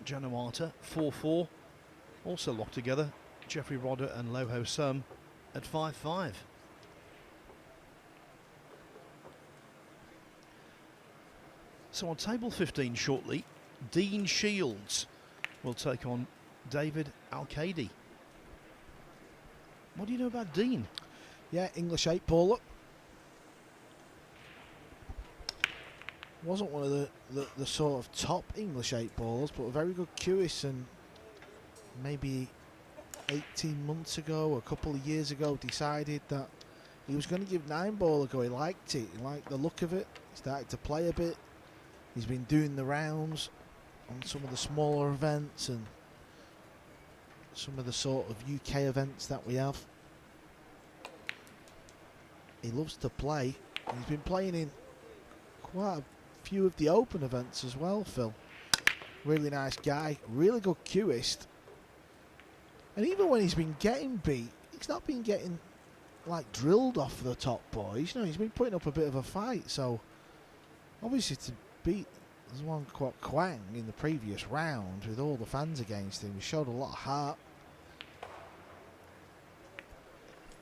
Januata 4-4. Also locked together, Jeffrey Rodder and Loho Sum at 5-5. So on table 15 shortly, Dean Shields will take on David Al-Qaidi. What do you know about Dean? Yeah, English 8-baller. Wasn't one of the sort of top English 8-ballers, but a very good cueist, and maybe 18 months ago, a couple of years ago, decided that he was going to give 9-ball a go. He liked it, he liked the look of it, he started to play a bit. He's been doing the rounds on some of the smaller events and some of the sort of UK events that we have. He loves to play, and he's been playing in quite a few of the open events as well, Phil. Really nice guy, really good cueist. And even when he's been getting beat, he's not been getting like drilled off the top boys. You know, he's been putting up a bit of a fight. So obviously to beat Zhuang Kwang in the previous round with all the fans against him, he showed a lot of heart.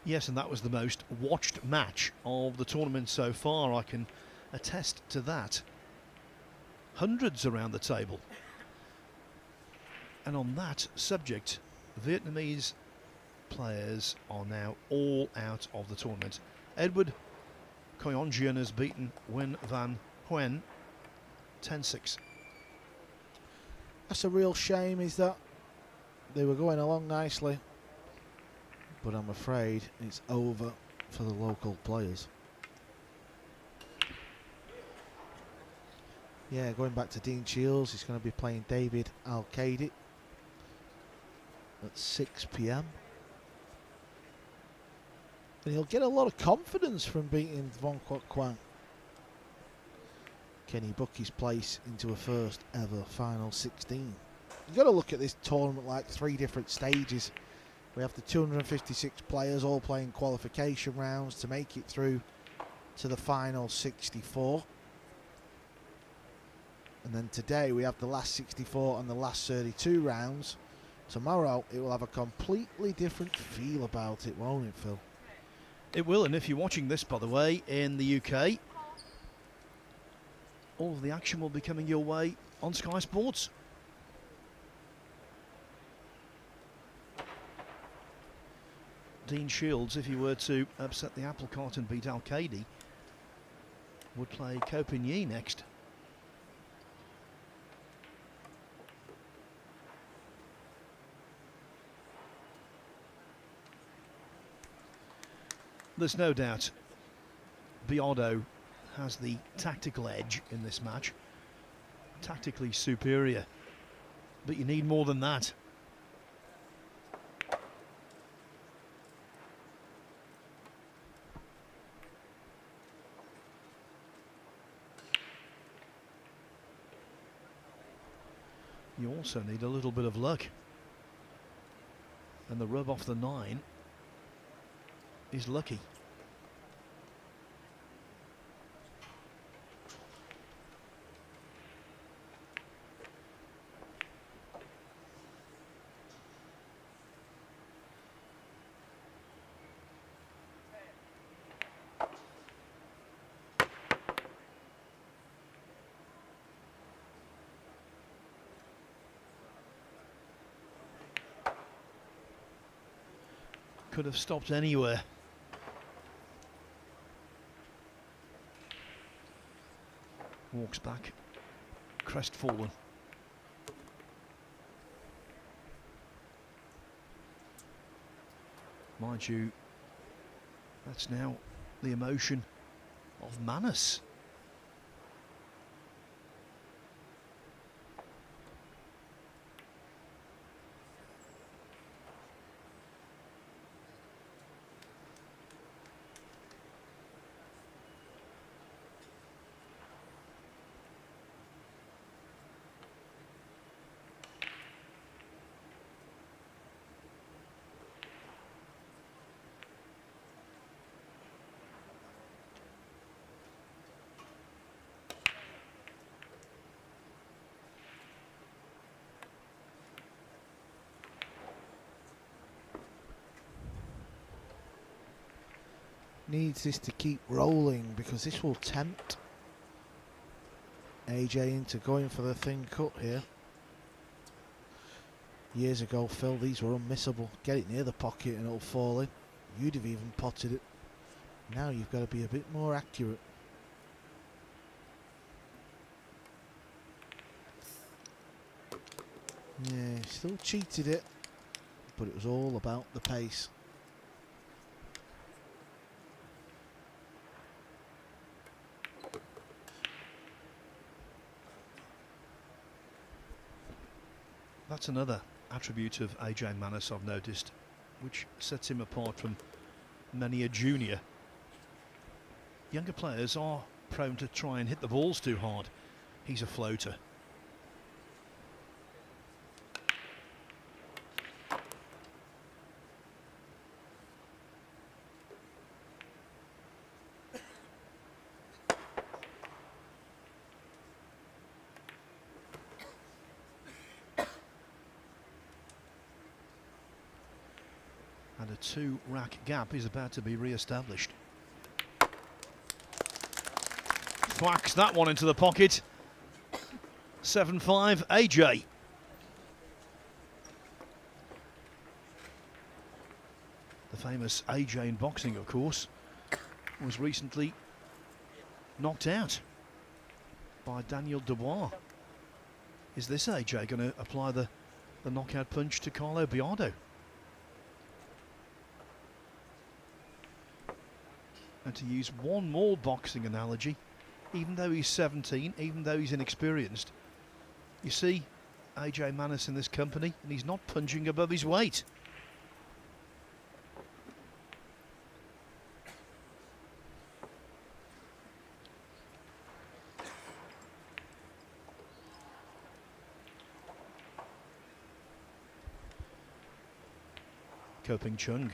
Yes, and that was the most watched match of the tournament so far. I can attest to that. Hundreds around the table. And on that subject, Vietnamese players are now all out of the tournament. Edward Koyonjian has beaten Nguyen Van Huynh 10-6. That's a real shame, is that they were going along nicely, but I'm afraid it's over for the local players. Yeah, going back to Dean Shields, he's going to be playing David Al-Qaidi at 6 p.m. And he'll get a lot of confidence from beating Von Quoc Quang. Can he book his place into a first ever final 16? You've got to look at this tournament like 3 different stages. We have the 256 players all playing qualification rounds to make it through to the final 64. And then today we have the last 64 and the last 32 rounds. Tomorrow it will have a completely different feel about it, won't it, Phil? It will, and if you're watching this, by the way, in the UK, All of the action will be coming your way on Sky Sports. Dean Shields, if he were to upset the apple cart and beat Al-Qaedi, would play Copigny next. There's no doubt Biado has the tactical edge in this match. Tactically superior. But you need more than that. You also need a little bit of luck. And the rub off the 9 is lucky. Could have stopped anywhere. Walks back, crestfallen. Mind you, that's now the emotion of Manus. Needs this to keep rolling because this will tempt AJ into going for the thin cut here. Years ago, Phil, these were unmissable. Get it near the pocket and it'll fall in. You'd have even potted it. Now you've got to be a bit more accurate. Yeah, still cheated it, but it was all about the pace. That's another attribute of AJ Manus I've noticed, which sets him apart from many a junior. Younger players are prone to try and hit the balls too hard. He's a floater. And a 2-rack gap is about to be re-established. Thwacks that one into the pocket. 7-5, AJ. The famous AJ in boxing, of course, was recently knocked out by Daniel Dubois. Is this AJ going to apply the knockout punch to Carlo Biado? And to use one more boxing analogy, even though he's 17, even though he's inexperienced, you see AJ Manus in this company and he's not punching above his weight. Koping Chung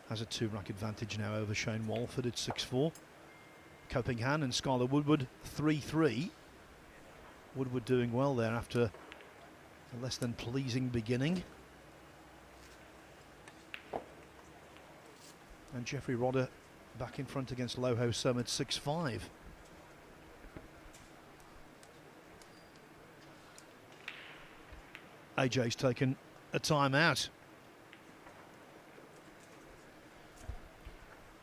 has a 2-rack advantage now over Shane Walford at 6-4. Koping Han and Skylar Woodward 3-3. Woodward doing well there after a less than pleasing beginning. And Jeffrey Rodder back in front against Loho Sum at 6-5. AJ's taken a timeout.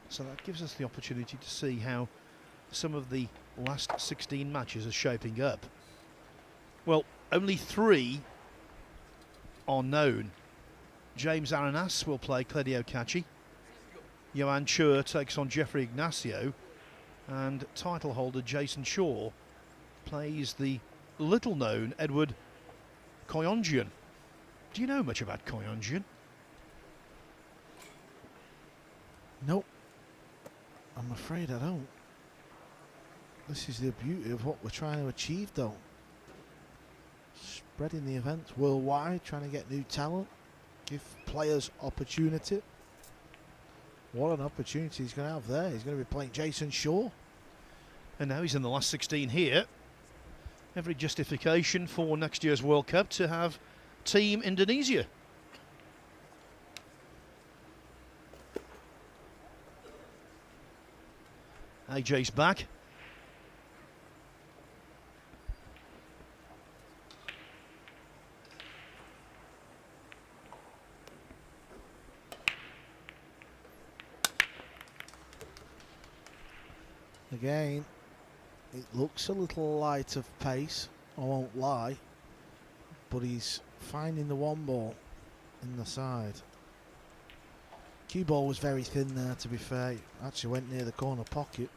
So that gives us the opportunity to see how some of the last 16 matches are shaping up. Well, only 3 are known. James Arenas will play Claudio Cacci. Johan Chur takes on Jeffrey Ignacio. And title holder Jason Shaw plays the little-known Edward Koyonjian. Do you know much about Koyonjian? Nope. I'm afraid I don't. This is the beauty of what we're trying to achieve, though. Spreading the events worldwide, trying to get new talent, give players opportunity. What an opportunity he's going to have there. He's going to be playing Jason Shaw. And now he's in the last 16 here. Every justification for next year's World Cup to have Team Indonesia. AJ's back. Again, it looks a little light of pace, I won't lie, but he's finding the one ball in the side. Cue ball was very thin there, to be fair. Actually went near the corner pocket.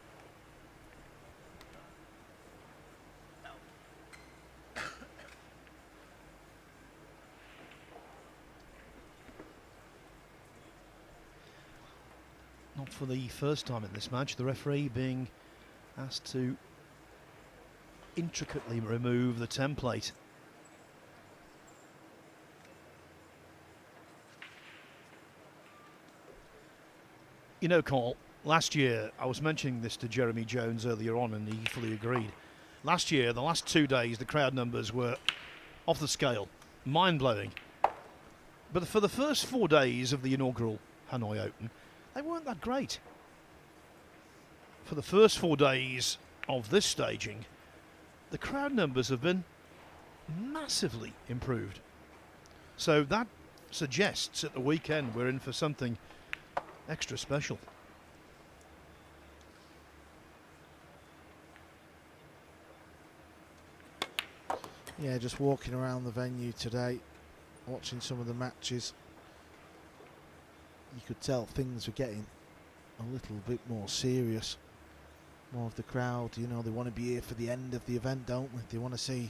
Not for the first time in this match, the referee being asked to intricately remove the template. You know, Carl, last year, I was mentioning this to Jeremy Jones earlier on and he fully agreed. Last year, the last 2 days, the crowd numbers were off the scale, mind-blowing. But for the first 4 days of the inaugural Hanoi Open, they weren't that great. For the first 4 days of this staging, the crowd numbers have been massively improved. So that suggests at the weekend we're in for something extra special. Yeah, just walking around the venue today, watching some of the matches, you could tell things were getting a little bit more serious. More of the crowd, you know, they want to be here for the end of the event, don't they? They want to see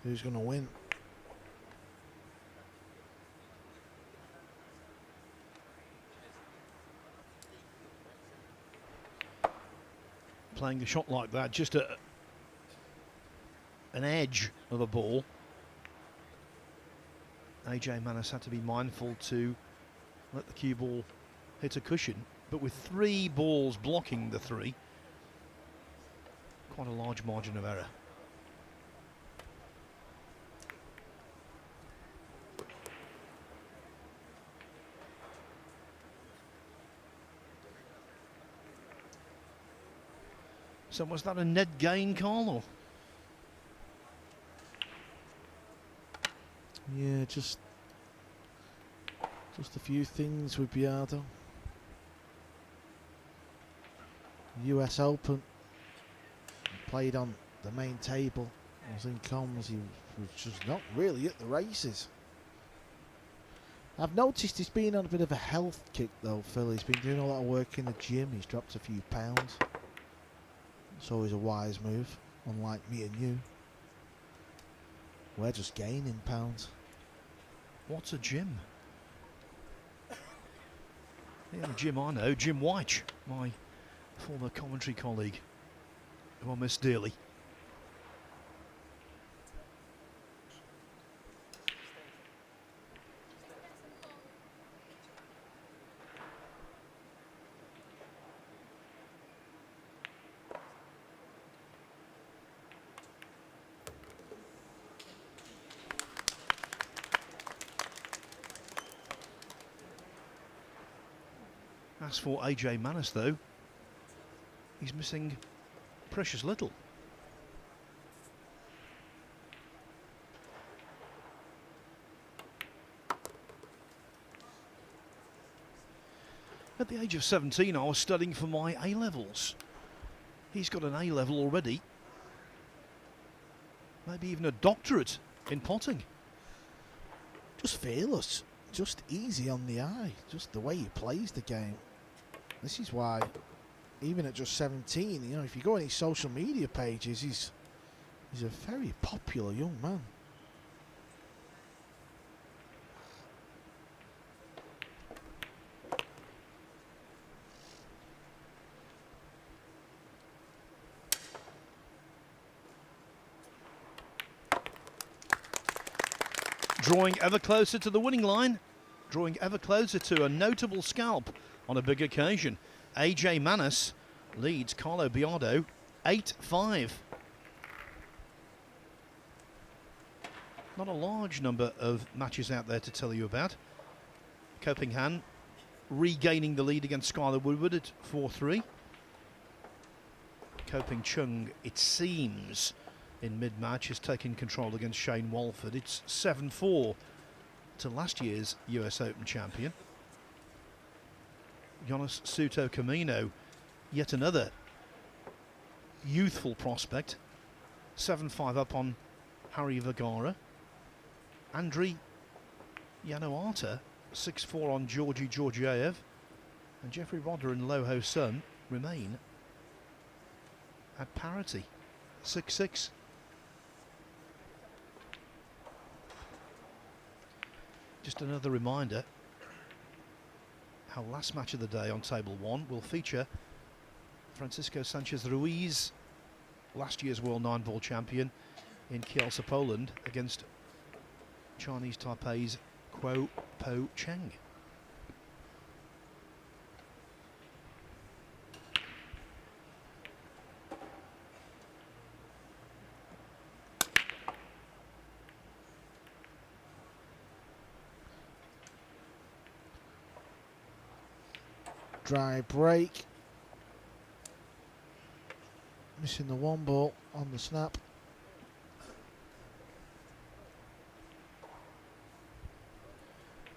who's going to win. Playing a shot like that, just an edge of a ball. AJ Manis had to be mindful to let the cue ball hit a cushion, but with 3 balls blocking the 3, quite a large margin of error. So was that a net gain, Carl? Or? Yeah, just a few things with Biado. US Open, played on the main table, was in comms, he was just not really at the races. I've noticed he's been on a bit of a health kick though, Phil. He's been doing a lot of work in the gym, he's dropped a few pounds. It's always a wise move, unlike me and you. We're just gaining pounds. What's a gym? The only gym I know, Jim White, my former commentary colleague, who I miss dearly. As for AJ Manis, though, he's missing precious little. At the age of 17, I was studying for my A-levels. He's got an A-level already. Maybe even a doctorate in potting. Just fearless. Just easy on the eye. Just the way he plays the game. This is why, even at just 17, you know, if you go on his social media pages, he's a very popular young man. Drawing ever closer to the winning line, drawing ever closer to a notable scalp on a big occasion. AJ Manis leads Carlo Biado 8-5. Not a large number of matches out there to tell you about. Copenhagen regaining the lead against Skylar Woodward at 4-3. Koping Chung, it seems, in mid-match has taken control against Shane Walford. It's 7-4 to last year's US Open champion. Jonas Suto Camino, yet another youthful prospect. 7-5 up on Harry Vergara. Andriy Yanuata, 6-4 on Georgi Georgiev. And Jeffrey Rodder and Loho Sun remain at parity, 6-6. Just another reminder, our last match of the day on table 1 will feature Francisco Sanchez Ruiz, last year's World 9-ball champion, in Kielce, Poland, against Chinese Taipei's Kuo Po Cheng. Dry break. Missing the 1 ball on the snap.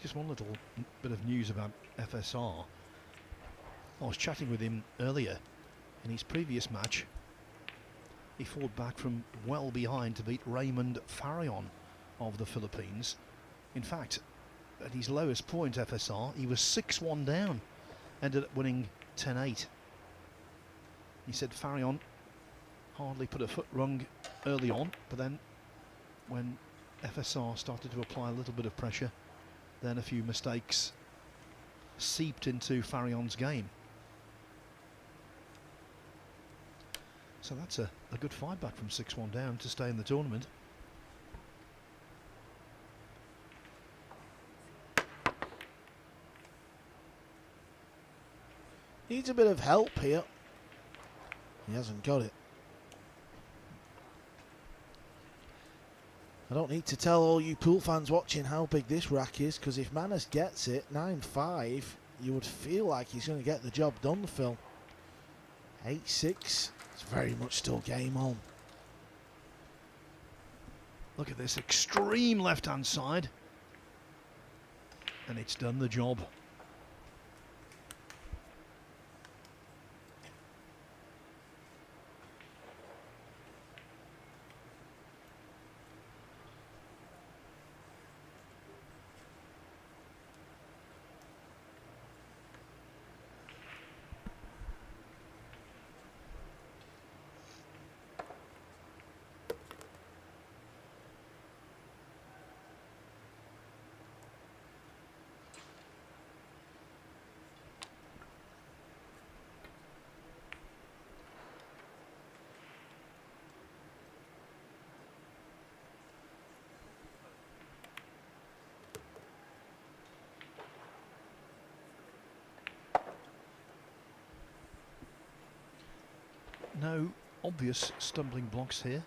Just one little bit of news about FSR. I was chatting with him earlier. In his previous match, he fought back from well behind to beat Raymond Farion of the Philippines. In fact, at his lowest point, FSR, he was 6-1 down. Ended up winning 10-8. He said Farion hardly put a foot wrong early on, but then when FSR started to apply a little bit of pressure, then a few mistakes seeped into Farion's game. So that's a good fight back from 6-1 down to stay in the tournament. Needs a bit of help here. He hasn't got it. I don't need to tell all you pool fans watching how big this rack is, because if Manis gets it, 9-5, you would feel like he's going to get the job done, Phil. 8-6, it's very much still game on. Look at this extreme left-hand side. And it's done the job. No obvious stumbling blocks here.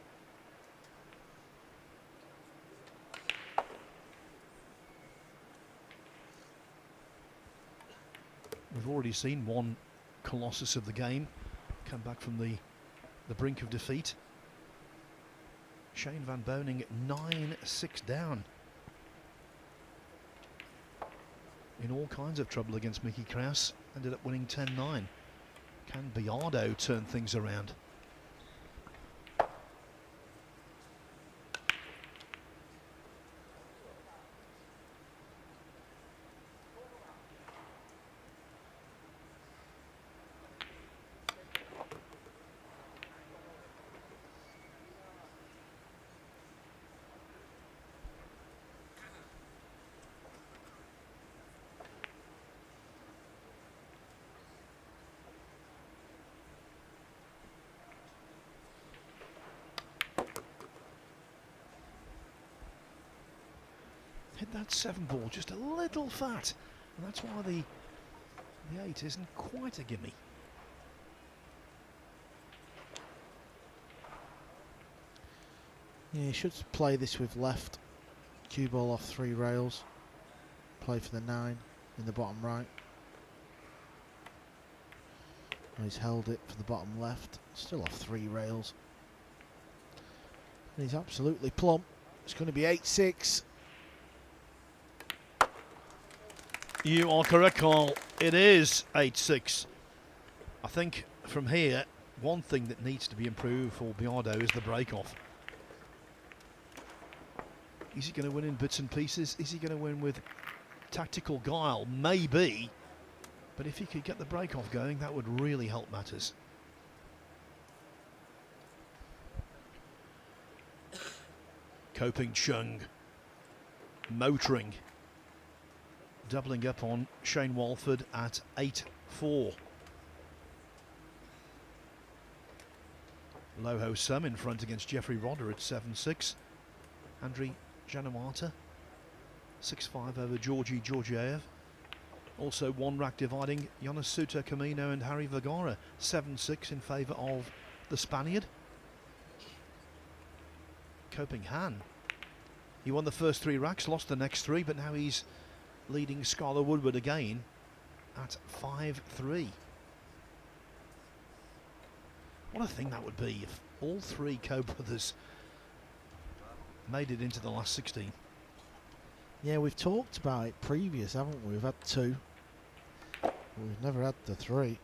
We've already seen one colossus of the game come back from the brink of defeat. Shane van Boening 9-6 down. in all kinds of trouble against Mickey Krause. Ended up winning 10-9. Can Biado turn things around? Hit that 7 ball just a little fat, and that's why the 8 isn't quite a gimme. Yeah, you should play this with left. Cue ball off 3 rails. Play for the 9 in the bottom right. And he's held it for the bottom left. Still off 3 rails. And he's absolutely plump. It's going to be 8-6. You are correct, Carl. It is 8-6. I think from here, one thing that needs to be improved for Biado is the break-off. Is he going to win in bits and pieces? Is he going to win with tactical guile? Maybe. But if he could get the break-off going, that would really help matters. Koping Chung. Motoring. Doubling up on Shane Walford at 8-4. Loho Sum in front against Jeffrey Rodder at 7-6. Andriy Janamata 6-5 over Georgi Georgiev. Also one rack dividing Jonas Suter Camino and Harry Vergara 7-6 in favour of the Spaniard. Koping Han. He won the first 3 racks, lost the next 3, but now he's leading Skylar Woodward again at 5-3. What a thing that would be if all 3 co-brothers made it into the last 16. Yeah, we've talked about it previous, haven't we? We've had 2. We've never had the 3.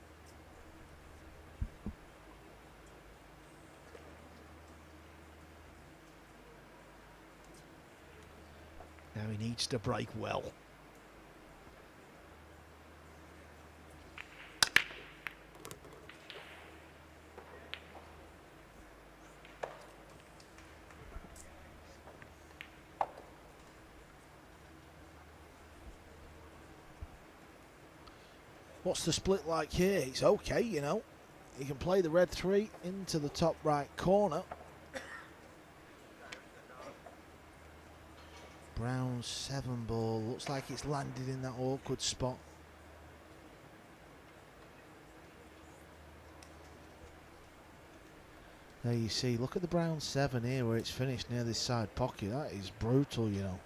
Now he needs to break well. What's the split like here? It's okay, you know. You can play the red 3 into the top right corner. Brown 7 ball. Looks like it's landed in that awkward spot. There you see. Look at the brown 7 here where it's finished near this side pocket. That is brutal, you know.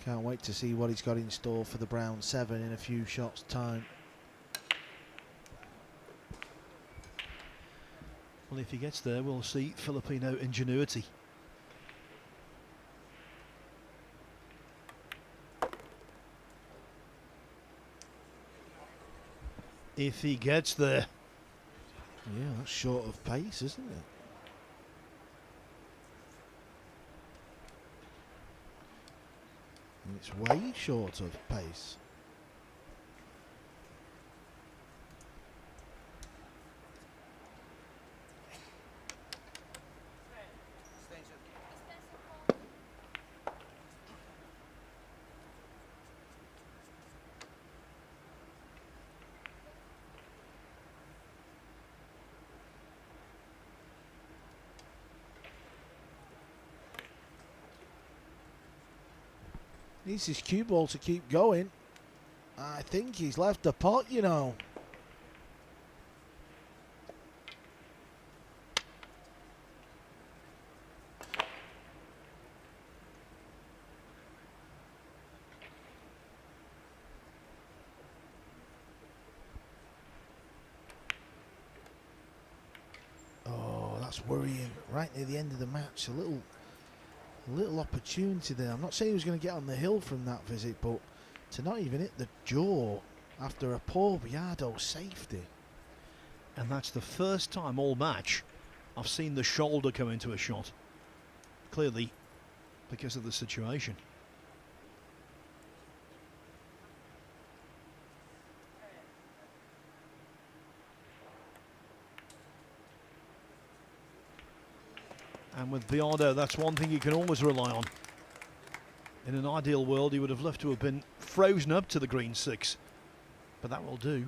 Can't wait to see what he's got in store for the brown 7 in a few shots' time. Well, if he gets there, we'll see Filipino ingenuity. If he gets there. Yeah, that's short of pace, isn't it? And it's way short of pace. Needs his cue ball to keep going. I think he's left the pot, you know. Just worrying right near the end of the match. A little opportunity there. I'm not saying he was going to get on the hill from that visit, but to not even hit the jaw after a poor Biado safety. And that's the first time all match I've seen the shoulder come into a shot. Clearly because of the situation. And with Biado, that's one thing you can always rely on. In an ideal world, he would have loved to have been frozen up to the green 6. But that will do.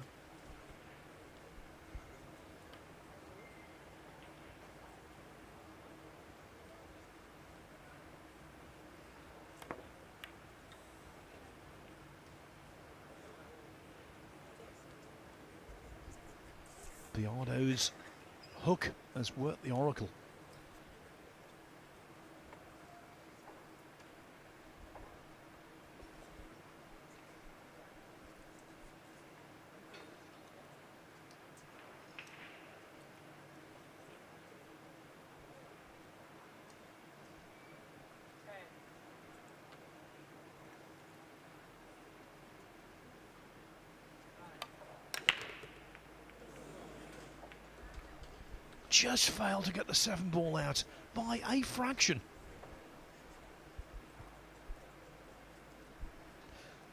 Biado's hook has worked the oracle. Just failed to get the 7 ball out by a fraction.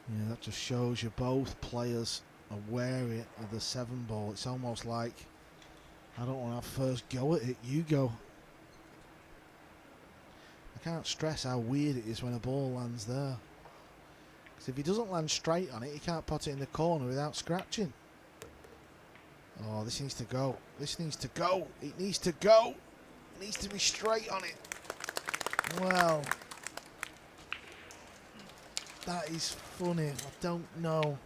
Yeah, that just shows you both players are wary of the 7 ball. It's almost like, I don't want to have first go at it, you go. I can't stress how weird it is when a ball lands there. Because if he doesn't land straight on it, he can't pot it in the corner without scratching. Oh, this needs to go. This needs to go. It needs to go. It needs to be straight on it. Well, that is funny. I don't know.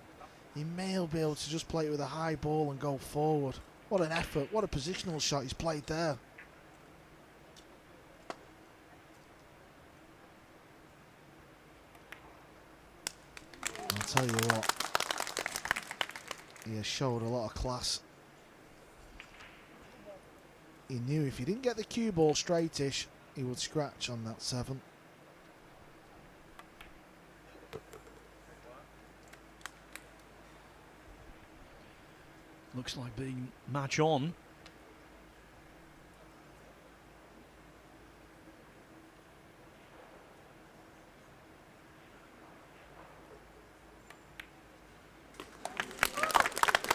He may be able to just play it with a high ball and go forward. What an effort. What a positional shot he's played there. I'll tell you what. He has showed a lot of class. He knew if he didn't get the cue ball straightish, he would scratch on that 7. Looks like being match on.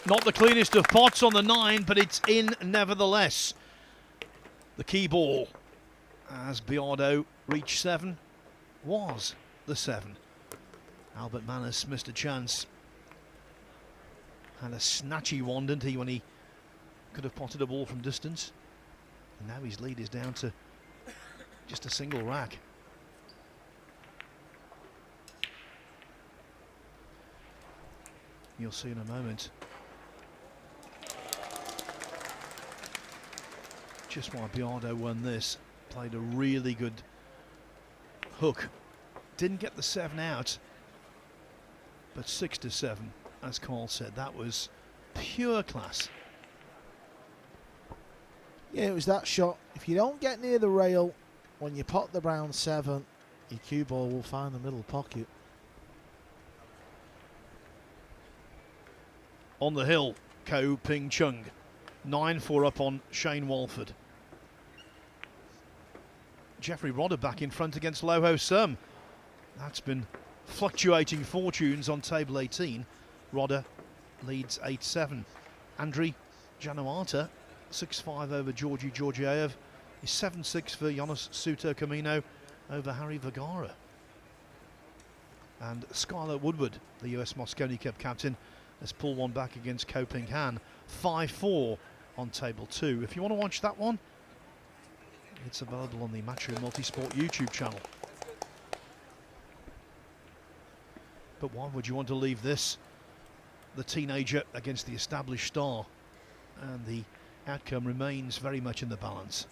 Not the cleanest of pots on the 9, but it's in nevertheless. The key ball, as Biado reached 7, was the 7. Albert Manus missed a chance. Had a snatchy one, didn't he, when he could have potted a ball from distance. And now his lead is down to just a single rack. You'll see in a moment just why Biado won this. Played a really good hook. Didn't get the 7 out, but 6-7, as Carl said, that was pure class. Yeah, it was that shot. If you don't get near the rail when you pot the brown 7, your cue ball will find the middle pocket. On the hill, Ko Ping Chung, 9-4 up on Shane Walford. Jeffrey Rodder back in front against Loho Sum. That's been fluctuating fortunes on table 18. Rodder leads 8-7. Andriy Januata, 6-5 over Georgi Georgiev. Is 7-6 for Jonas Suter Camino over Harry Vergara. And Skylar Woodward, the US Mosconi Cup captain, has pulled one back against Ko Ping Han. 5-4 on table 2. If you want to watch that one, it's available on the Matchroom Multisport YouTube channel. But why would you want to leave this? The teenager against the established star. And the outcome remains very much in the balance.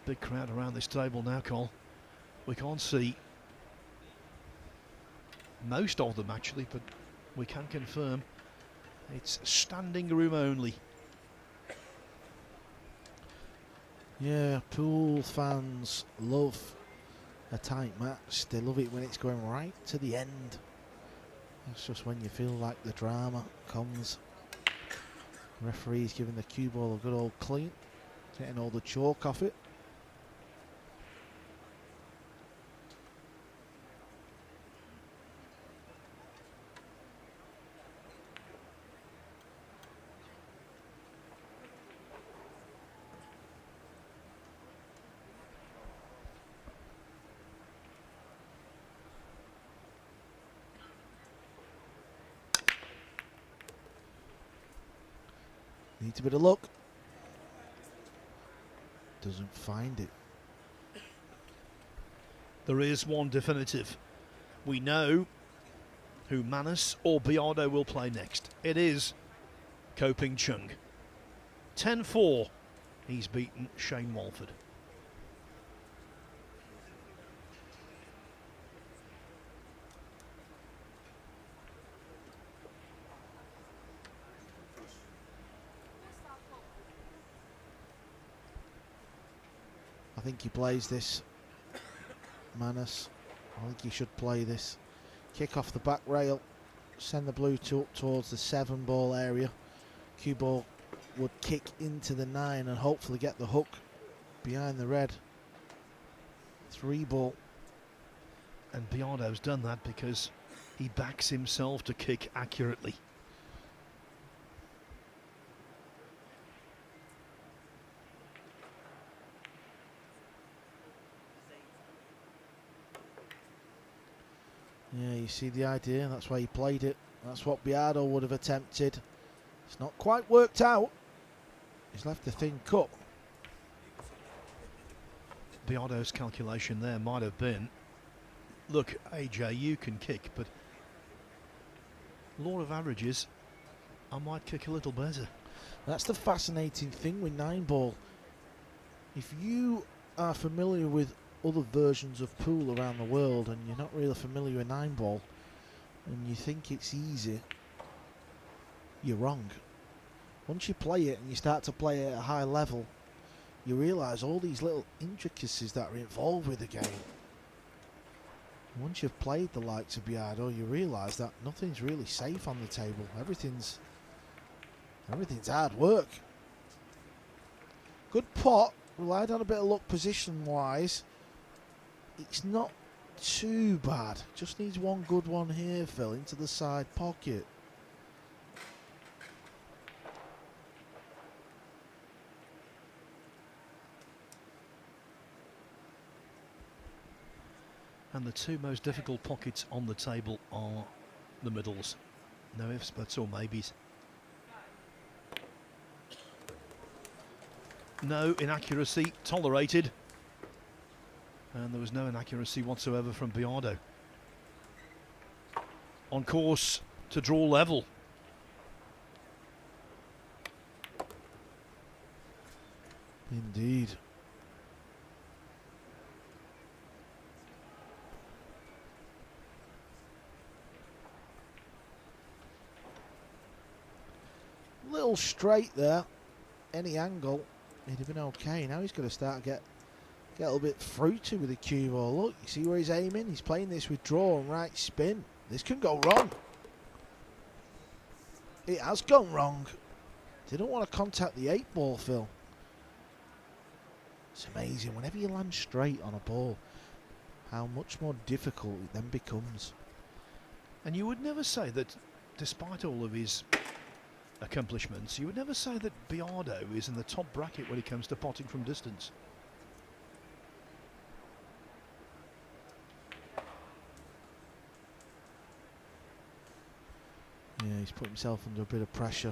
Big crowd around this table now, Cole. We can't see most of them actually, but we can confirm it's standing room only. Yeah, pool fans love a tight match. They love it when it's going right to the end. That's just when you feel like the drama comes. Referee's giving the cue ball a good old clean, getting all the chalk off it. Needs a bit of luck. Doesn't find it. There is one definitive. We know who Manus or Biado will play next. It is Koping Chung. 10-4. He's beaten Shane Walford. I think he plays this, Manus. I think he should play this. Kick off the back rail, send the blue towards the 7 ball area. Cue ball would kick into the 9 and hopefully get the hook behind the red 3 ball. And Biado's done that because he backs himself to kick accurately. Yeah, you see the idea, that's why he played it. That's what Biado would have attempted. It's not quite worked out. He's left a thin cut. Biado's calculation there might have been, look, AJ, you can kick, but law of averages, I might kick a little better. That's the fascinating thing with 9 ball. If you are familiar with other versions of pool around the world and you're not really familiar with 9 ball and you think it's easy, you're wrong. Once you play it and you start to play it at a high level, you realise all these little intricacies that are involved with the game. Once you've played the likes of Biado, you realise that nothing's really safe on the table. Everything's hard work. Good pot, relied on a bit of luck position wise. It's not too bad. Just needs one good one here, Phil, into the side pocket. And the 2 most difficult pockets on the table are the middles. No ifs, buts or maybes. No inaccuracy tolerated. And there was no inaccuracy whatsoever from Biado. On course to draw level. Indeed. Little straight there. Any angle, he'd have been okay. Now he's got to start get a little bit fruity with the cue ball. Look, you see where he's aiming? He's playing this with draw and right spin. This can go wrong. It has gone wrong. They don't want to contact the 8 ball, Phil. It's amazing. Whenever you land straight on a ball, how much more difficult it then becomes. And you would never say that, despite all of his accomplishments, you would never say that Biado is in the top bracket when it comes to potting from distance. Yeah, he's put himself under a bit of pressure,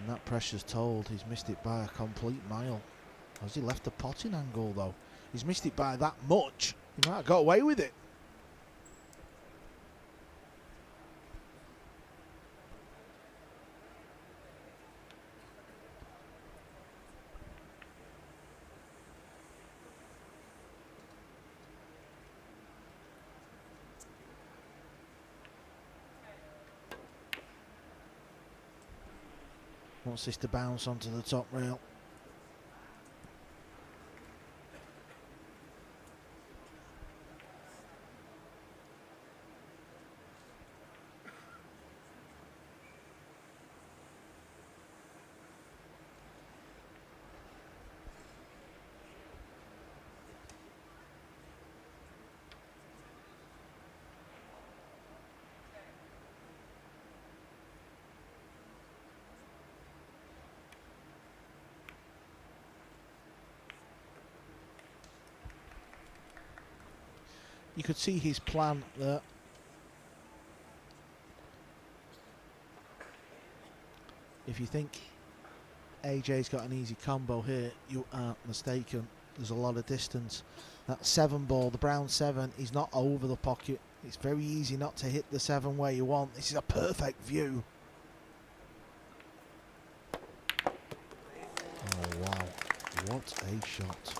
and that pressure's told. He's missed it by a complete mile. Has he left the potting angle though? He's missed it by that much. He might have got away with it. Wants this to bounce onto the top rail. You could see his plan there. If you think AJ's got an easy combo here, you are mistaken. There's a lot of distance. That 7 ball, the brown 7, is not over the pocket. It's very easy not to hit the 7 where you want. This is a perfect view. Oh wow, what a shot.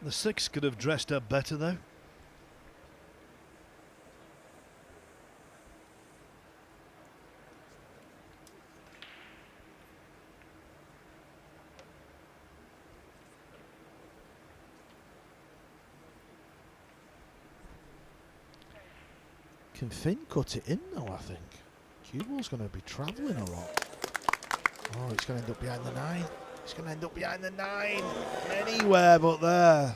The 6 could have dressed up better though. Can Finn cut it in though, I think. Cue ball's going to be travelling a lot. Oh, it's going to end up behind the 9. It's going to end up behind the 9. Anywhere but there.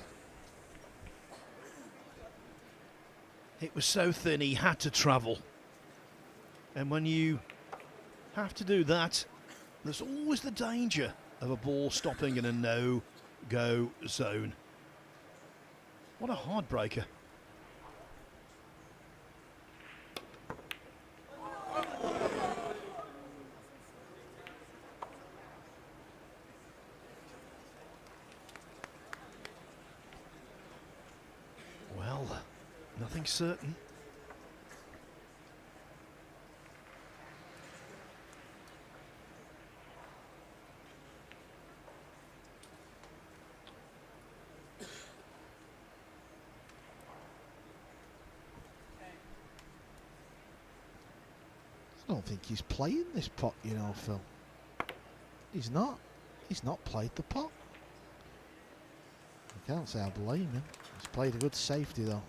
It was so thin he had to travel. And when you have to do that, there's always the danger of a ball stopping in a no-go zone. What a heartbreaker. Well, nothing certain. I don't think he's playing this pot, you know, Phil. He's not. He's not played the pot. I can't say I blame him. He's played a good safety, though.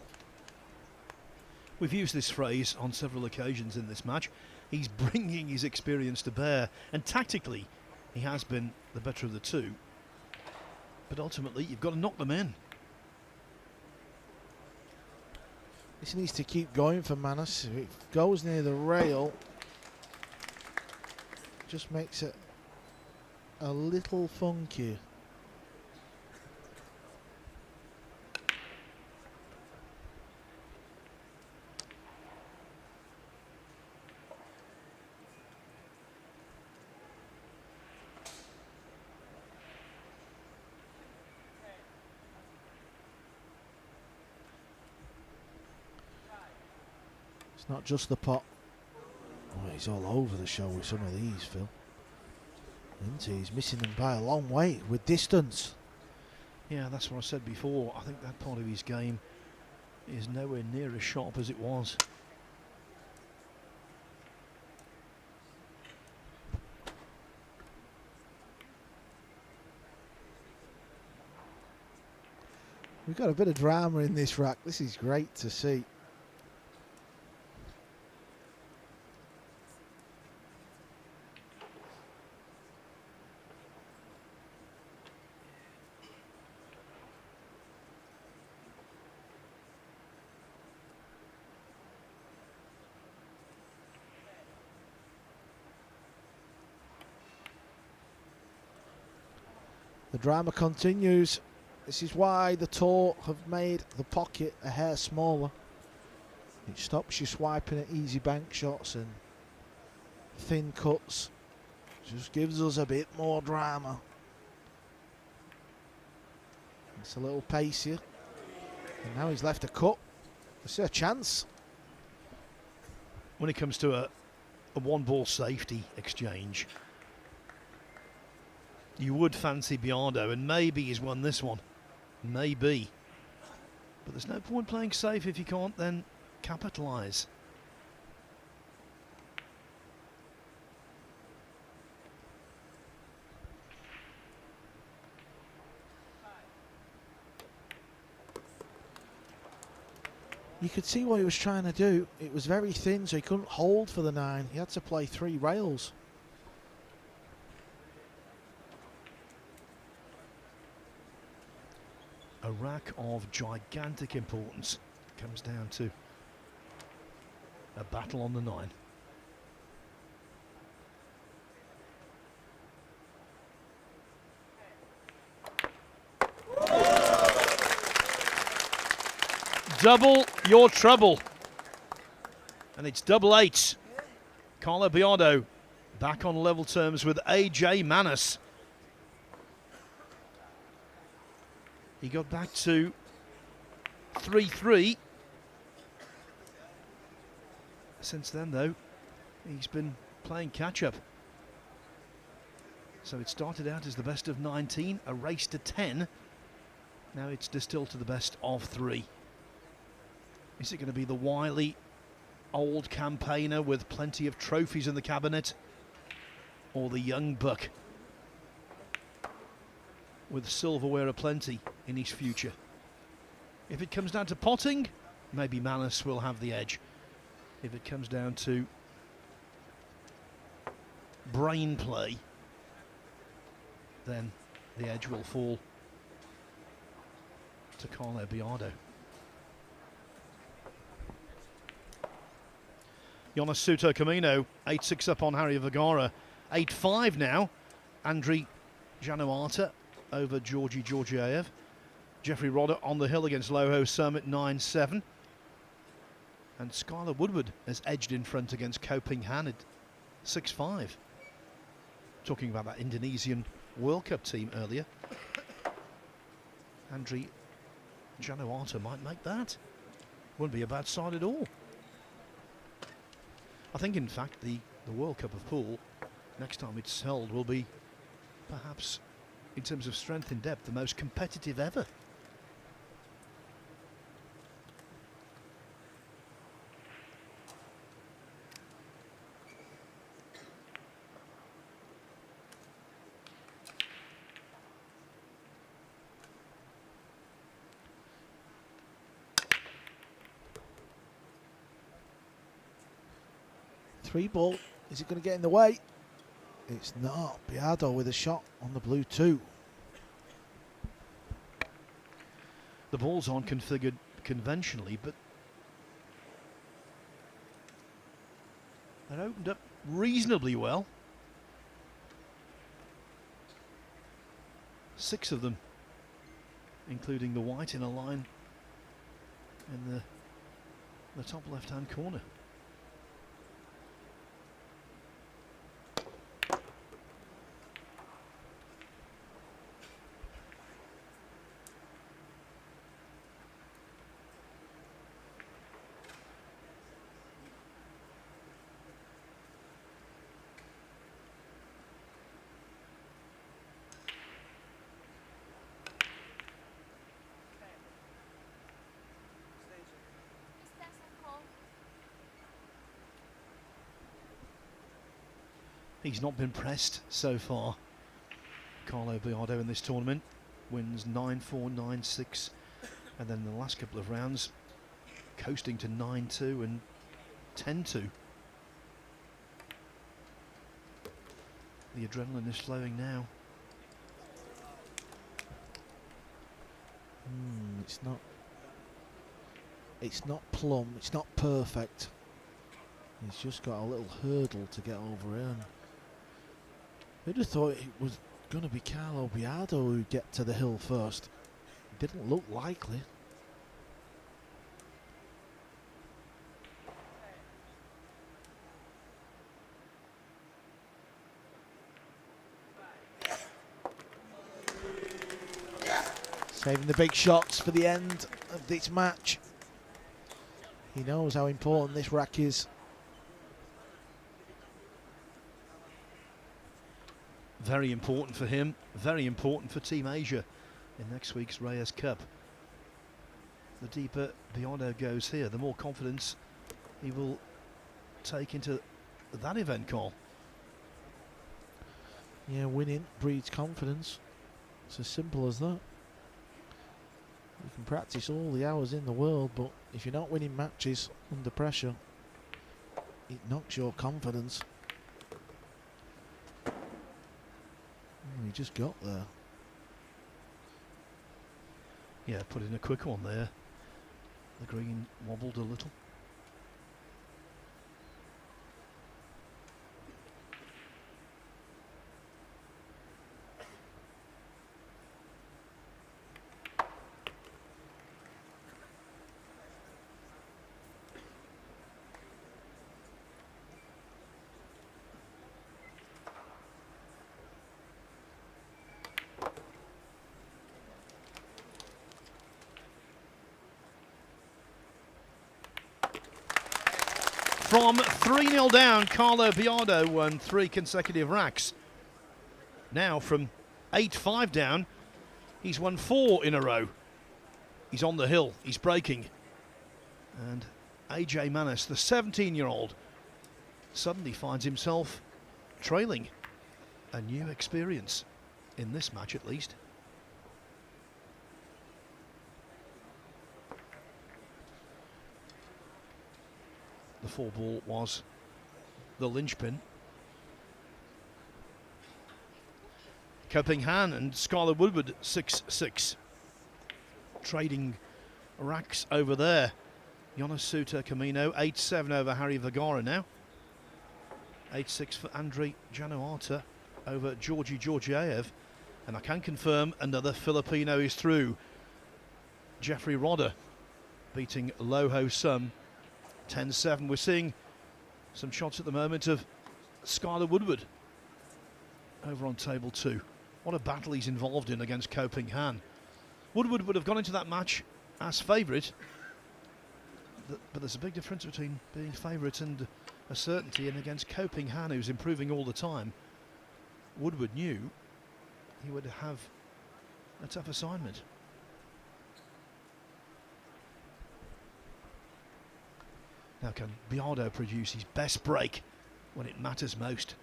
We've used this phrase on several occasions in this match. He's bringing his experience to bear, and tactically, he has been the better of the two. But ultimately, you've got to knock them in. This needs to keep going for Manus. If it goes near the rail, just makes it a little funky. It's not just the pot. Oh, he's all over the show with some of these, Phil. Isn't he? He's missing them by a long way with distance. Yeah, that's what I said before. I think that part of his game is nowhere near as sharp as it was. We've got a bit of drama in this rack. This is great to see. The drama continues. This is why the tour have made the pocket a hair smaller. It stops you swiping at easy bank shots and thin cuts. Just gives us a bit more drama. It's a little pacier. And now he's left a cut. There's a chance. When it comes to a one-ball safety exchange, you would fancy Biado, and maybe he's won this one. Maybe. But there's no point playing safe if you can't then capitalise. You could see what he was trying to do. It was very thin, so he couldn't hold for the 9. He had to play 3 rails. A rack of gigantic importance. Comes down to a battle on the 9. Double your trouble. And it's double 8. Carlo Biado back on level terms with AJ Manis. He got back to 3-3. Since then, though, he's been playing catch-up. So it started out as the best of 19, a race to 10. Now it's distilled to the best of 3. Is it going to be the wily old campaigner with plenty of trophies in the cabinet, or the young buck with silverware aplenty in his future? If it comes down to potting, maybe Manis will have the edge. If it comes down to brain play, then the edge will fall to Carlo Biado. Jonas Suter Camino, 8-6 up on Harry Vergara. 8-5 now. Andriy Januata over Georgi Georgiev. Jeffrey Rodder on the hill against Loho Summit, 9-7. And Skylar Woodward has edged in front against Koping Han at 6-5. Talking about that Indonesian World Cup team earlier. Andriy Januata might make that. Wouldn't be a bad side at all. I think, in fact, the World Cup of Pool, next time it's held, will be perhaps, in terms of strength and depth, the most competitive ever. Free ball. Is it going to get in the way? It's not. Biado with a shot on the blue 2. The balls aren't configured conventionally, but they're opened up reasonably well. 6 of them, including the white in a line in the top left-hand corner. He's not been pressed so far. Carlo Biado in this tournament wins 9-4, 9-6, and then in the last couple of rounds coasting to 9-2 and 10-2. The adrenaline is flowing now. It's not plumb, it's not perfect. He's just got a little hurdle to get over in. Who'd have thought it was going to be Carlo Biado who'd get to the hill first? It didn't look likely. Saving the big shots for the end of this match. He knows how important this rack is. Very important for him, very important for Team Asia in next week's Reyes Cup. The deeper Biado goes here, the more confidence he will take into that event, Carl. Yeah, winning breeds confidence. It's as simple as that. You can practice all the hours in the world, but if you're not winning matches under pressure, it knocks your confidence. He just got there. Yeah, put in a quick one there. The green wobbled a little. From 3-0 down, Carlo Biado won 3 consecutive racks. Now from 8-5 down, he's won 4 in a row. He's on the hill, he's breaking. And AJ Manis, the 17-year-old, suddenly finds himself trailing. A new experience, in this match at least. The 4-ball was the linchpin. Koping Han and Skylar Woodward 6-6. Trading racks over there. Jonas Suter Camino 8-7 over Harry Vergara now. 8-6 for Andrei Januata over Georgi Georgiev. And I can confirm another Filipino is through. Jeffrey Rodder beating Loho Sum 10-7. We're seeing some shots at the moment of Skylar Woodward over on table 2. What a battle he's involved in against Koping Han. Woodward would have gone into that match as favourite, but there's a big difference between being favourite and a certainty, and against Koping Han, who's improving all the time, Woodward knew he would have a tough assignment. Now can Biado produce his best break when it matters most?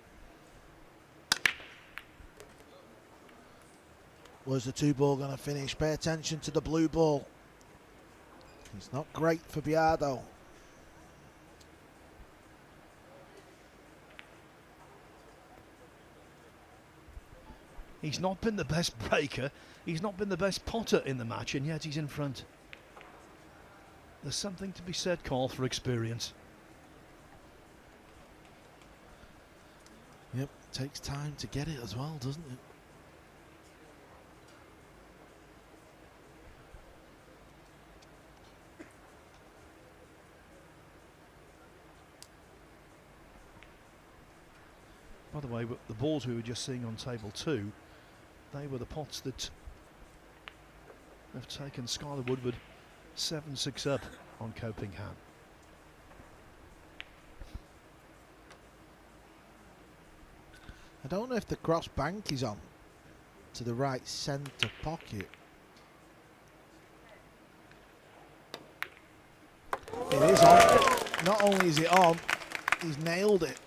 Where's the 2-ball going to finish? Pay attention to the blue ball. It's not great for Biado. He's not been the best breaker, he's not been the best potter in the match, and yet he's in front. There's something to be said, Carl, for experience. Yep, takes time to get it as well, doesn't it? By the way, the balls we were just seeing on table 2, they were the pots that have taken Skylar Woodward 7-6 up on Koping Han. I don't know if the cross bank is on to the right centre pocket. It is on. Not only is it on, he's nailed it.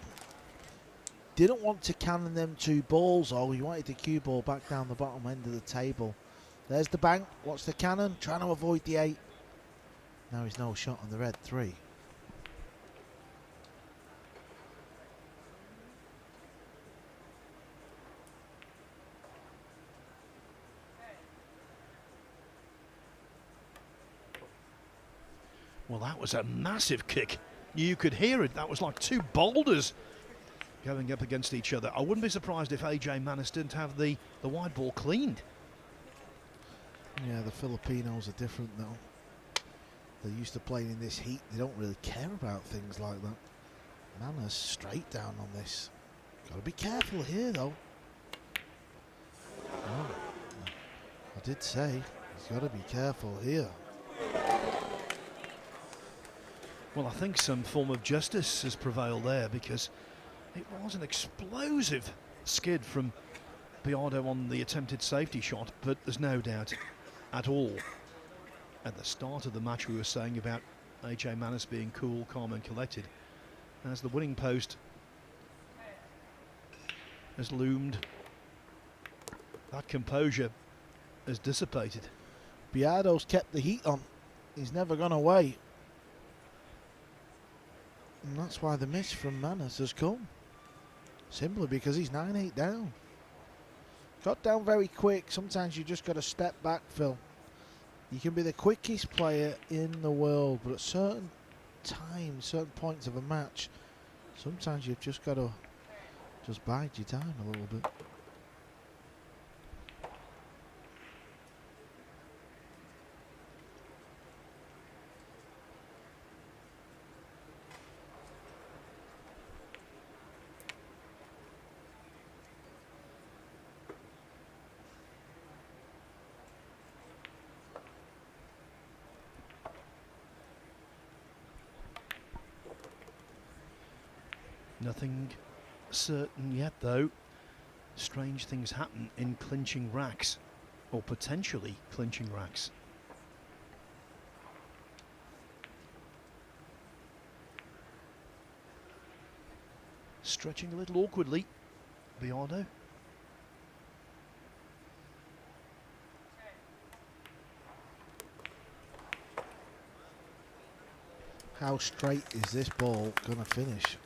Didn't want to cannon them 2 balls, or he wanted the cue ball back down the bottom end of the table. There's the bank. Watch the cannon, trying to avoid the 8. Now he's no shot on the red 3. Well, that was a massive kick. You could hear it. That was like 2 boulders going up against each other. I wouldn't be surprised if AJ Manis didn't have the wide ball cleaned. Yeah, the Filipinos are different though. They're used to playing in this heat. They don't really care about things like that. Manis straight down on this. Got to be careful here though. Oh, I did say he's got to be careful here. Well, I think some form of justice has prevailed there, because it was an explosive skid from Biado on the attempted safety shot, but there's no doubt at all. At the start of the match we were saying about AJ Manis being cool, calm and collected. As the winning post has loomed, that composure has dissipated. Biado's kept the heat on. He's never gone away. And that's why the miss from Manas has come. Simply because he's 9-8 down. Got down very quick. Sometimes you just got to step back, Phil. You can be the quickest player in the world, but at certain times, certain points of a match, sometimes you've just got to just bide your time a little bit. Nothing certain yet, though. Strange things happen in clinching racks, or potentially clinching racks. Stretching a little awkwardly, Biado. How straight is this ball going to finish?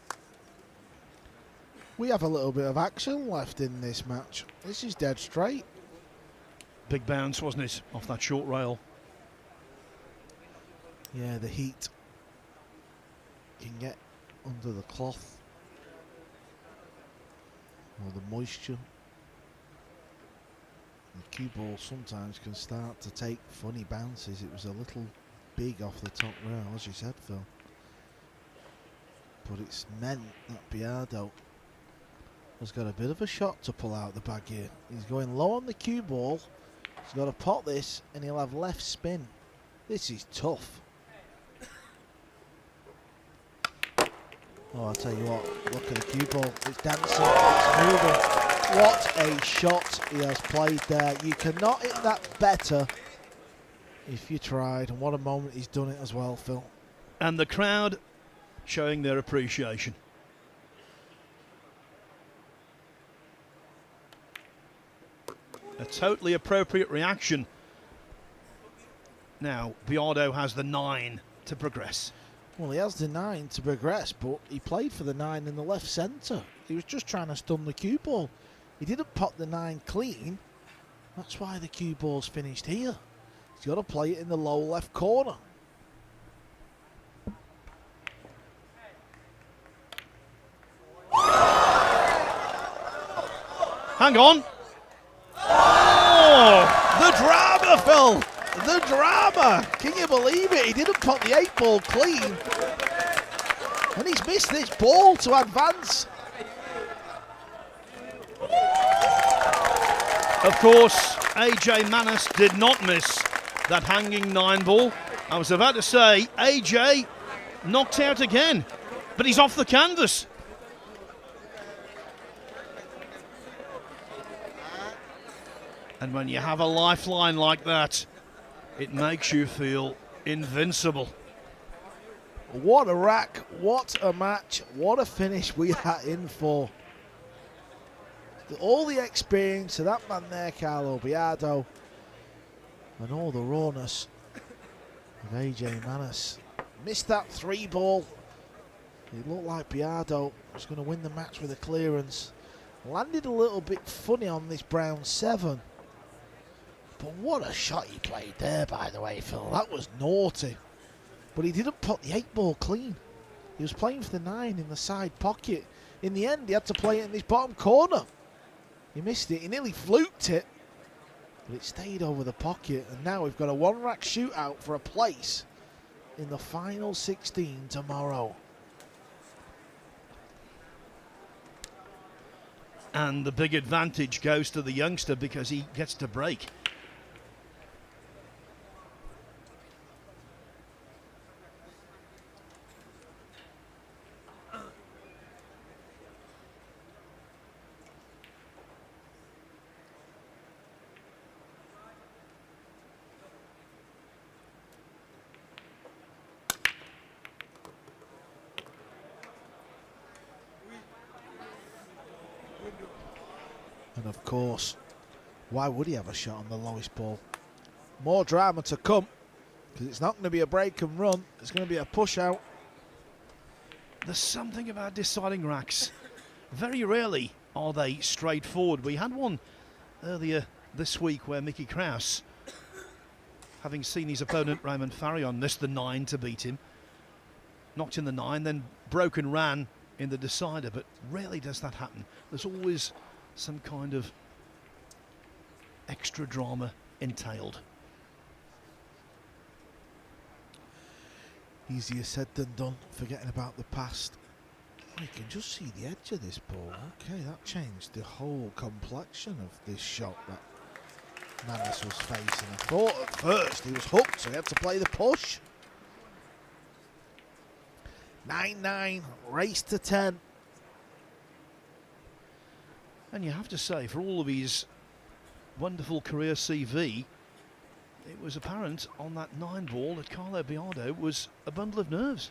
We have a little bit of action left in this match. This is dead straight. Big bounce, wasn't it, off that short rail? Yeah, the heat can get under the cloth, or the moisture. The cue ball sometimes can start to take funny bounces. It was a little big off the top rail, as you said, Phil. But it's meant that Biado has got a bit of a shot to pull out the bag here. He's going low on the cue ball. He's got to pot this, and he'll have left spin. This is tough. Oh, I'll tell you what, look at the cue ball. It's dancing, it's moving. What a shot he has played there. You cannot hit that better if you tried. And what a moment he's done it as well, Phil. And the crowd showing their appreciation. A totally appropriate reaction. Now, Biado has the 9 to progress. Well, he has the 9 to progress, but he played for the 9 in the left centre. He was just trying to stun the cue ball. He didn't pot the 9 clean. That's why the cue ball's finished here. He's got to play it in the low left corner. Hang on. Oh, the drama, Phil. The drama. Can you believe it? He didn't pot the 8 ball clean. And he's missed this ball to advance. Of course, AJ Manas did not miss that hanging 9 ball. I was about to say, AJ knocked out again, but he's off the canvas. And when you have a lifeline like that, it makes you feel invincible. What a rack, what a match, what a finish we are in for. All the experience of that man there, Carlo Biado, and all the rawness of AJ Manas. Missed that 3 ball. It looked like Biado was going to win the match with a clearance. Landed a little bit funny on this brown 7. But what a shot he played there, by the way, Phil. That was naughty. But he didn't put the 8 ball clean. He was playing for the 9 in the side pocket. In the end, he had to play it in this bottom corner. He missed it. He nearly fluked it. But it stayed over the pocket. And now we've got a 1-rack shootout for a place in the final 16 tomorrow. And the big advantage goes to the youngster because he gets to break. And of course, why would he have a shot on the lowest ball? More drama to come, because it's not going to be a break and run. It's going to be a push out. There's something about deciding racks. Very rarely are they straightforward. We had one earlier this week where Mickey Krause, having seen his opponent Raymond Farion miss the 9 to beat him, knocked in the 9, then broke and ran in the decider, but rarely does that happen. There's always some kind of extra drama entailed. Easier said than done, forgetting about the past. Oh, you can just see the edge of this ball. Okay, that changed the whole complexion of this shot that Manus was facing. I thought at first he was hooked, so he had to play the push. 9-9, race to 10. And you have to say, for all of his wonderful career CV, it was apparent on that 9 ball that Carlo Biado was a bundle of nerves.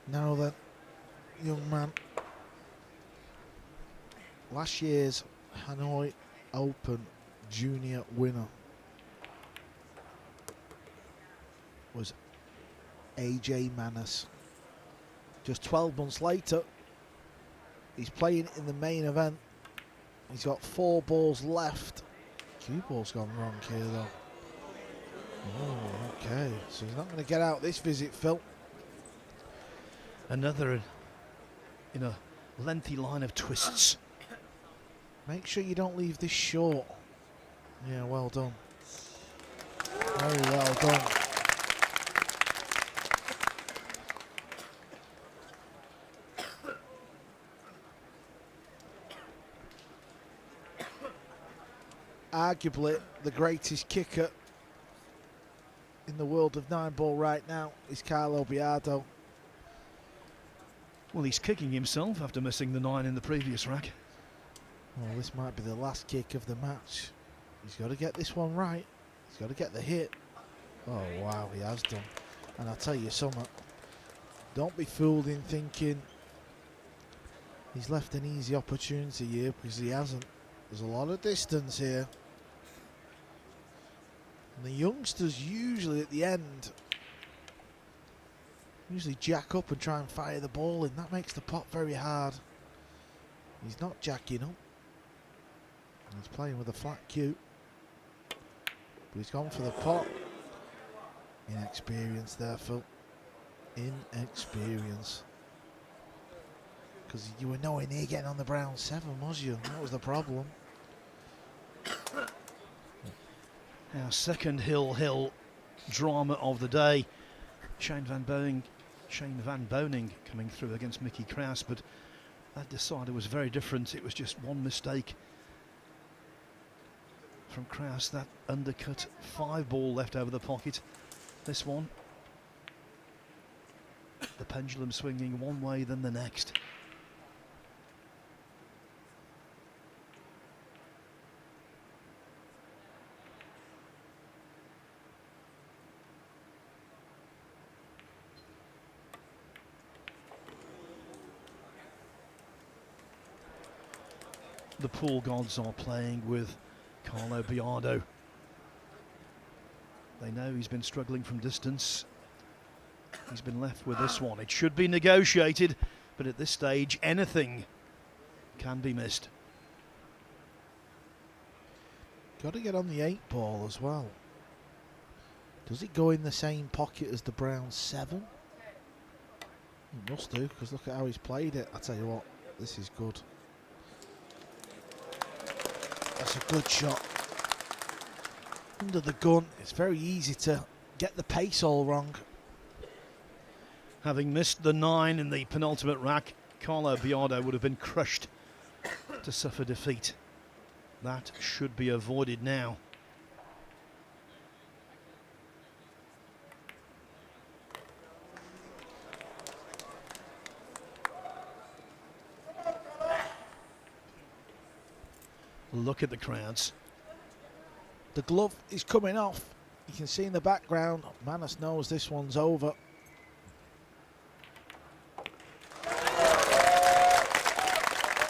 Now that young man, last year's Hanoi Open Junior winner was AJ Manus. Just 12 months later, he's playing in the main event. He's got 4 balls left. Cue ball's gone wrong here though. Oh, okay. So he's not going to get out this visit, Phil. Another in a lengthy line of twists. Make sure you don't leave this short. Yeah, well done. Very well done. Arguably the greatest kicker in the world of 9-ball right now is Carlo Biado. Well, he's kicking himself after missing the 9 in the previous rack. Well, this might be the last kick of the match. He's got to get this one right. He's got to get the hit. Oh, wow, he has done. And I'll tell you something. Don't be fooled in thinking he's left an easy opportunity here, because he hasn't. There's a lot of distance here. And the youngsters usually at the end jack up and try and fire the ball in. That makes the pot very hard. He's not jacking up. He's playing with a flat cue. But he's gone for the pot. Inexperience there, Phil. Inexperience. Because you were nowhere near getting on the brown 7, was you? That was the problem. Our second hill drama of the day. Shane Van Boning coming through against Mickey Krause, but that decider was very different. It was just one mistake from Krause. That undercut 5-ball left over the pocket. This one, the pendulum swinging one way then the next. The pool gods are playing with Carlo Biado. They know he's been struggling from distance. He's been left with this one. It should be negotiated, but at this stage, anything can be missed. Got to get on the 8-ball as well. Does it go in the same pocket as the brown 7? It must do, because look at how he's played it. I tell you what, this is good. That's a good shot. Under the gun, it's very easy to get the pace all wrong. Having missed the 9 in the penultimate rack, Carlo Biado would have been crushed to suffer defeat. That should be avoided now. Look at the crowds. The glove is coming off. You can see in the background, Manus knows this one's over.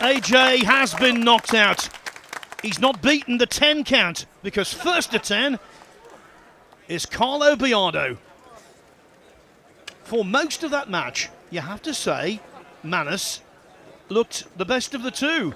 AJ has been knocked out. He's not beaten the 10 count because first to 10 is Carlo Biado. For most of that match, you have to say, Manus looked the best of the two.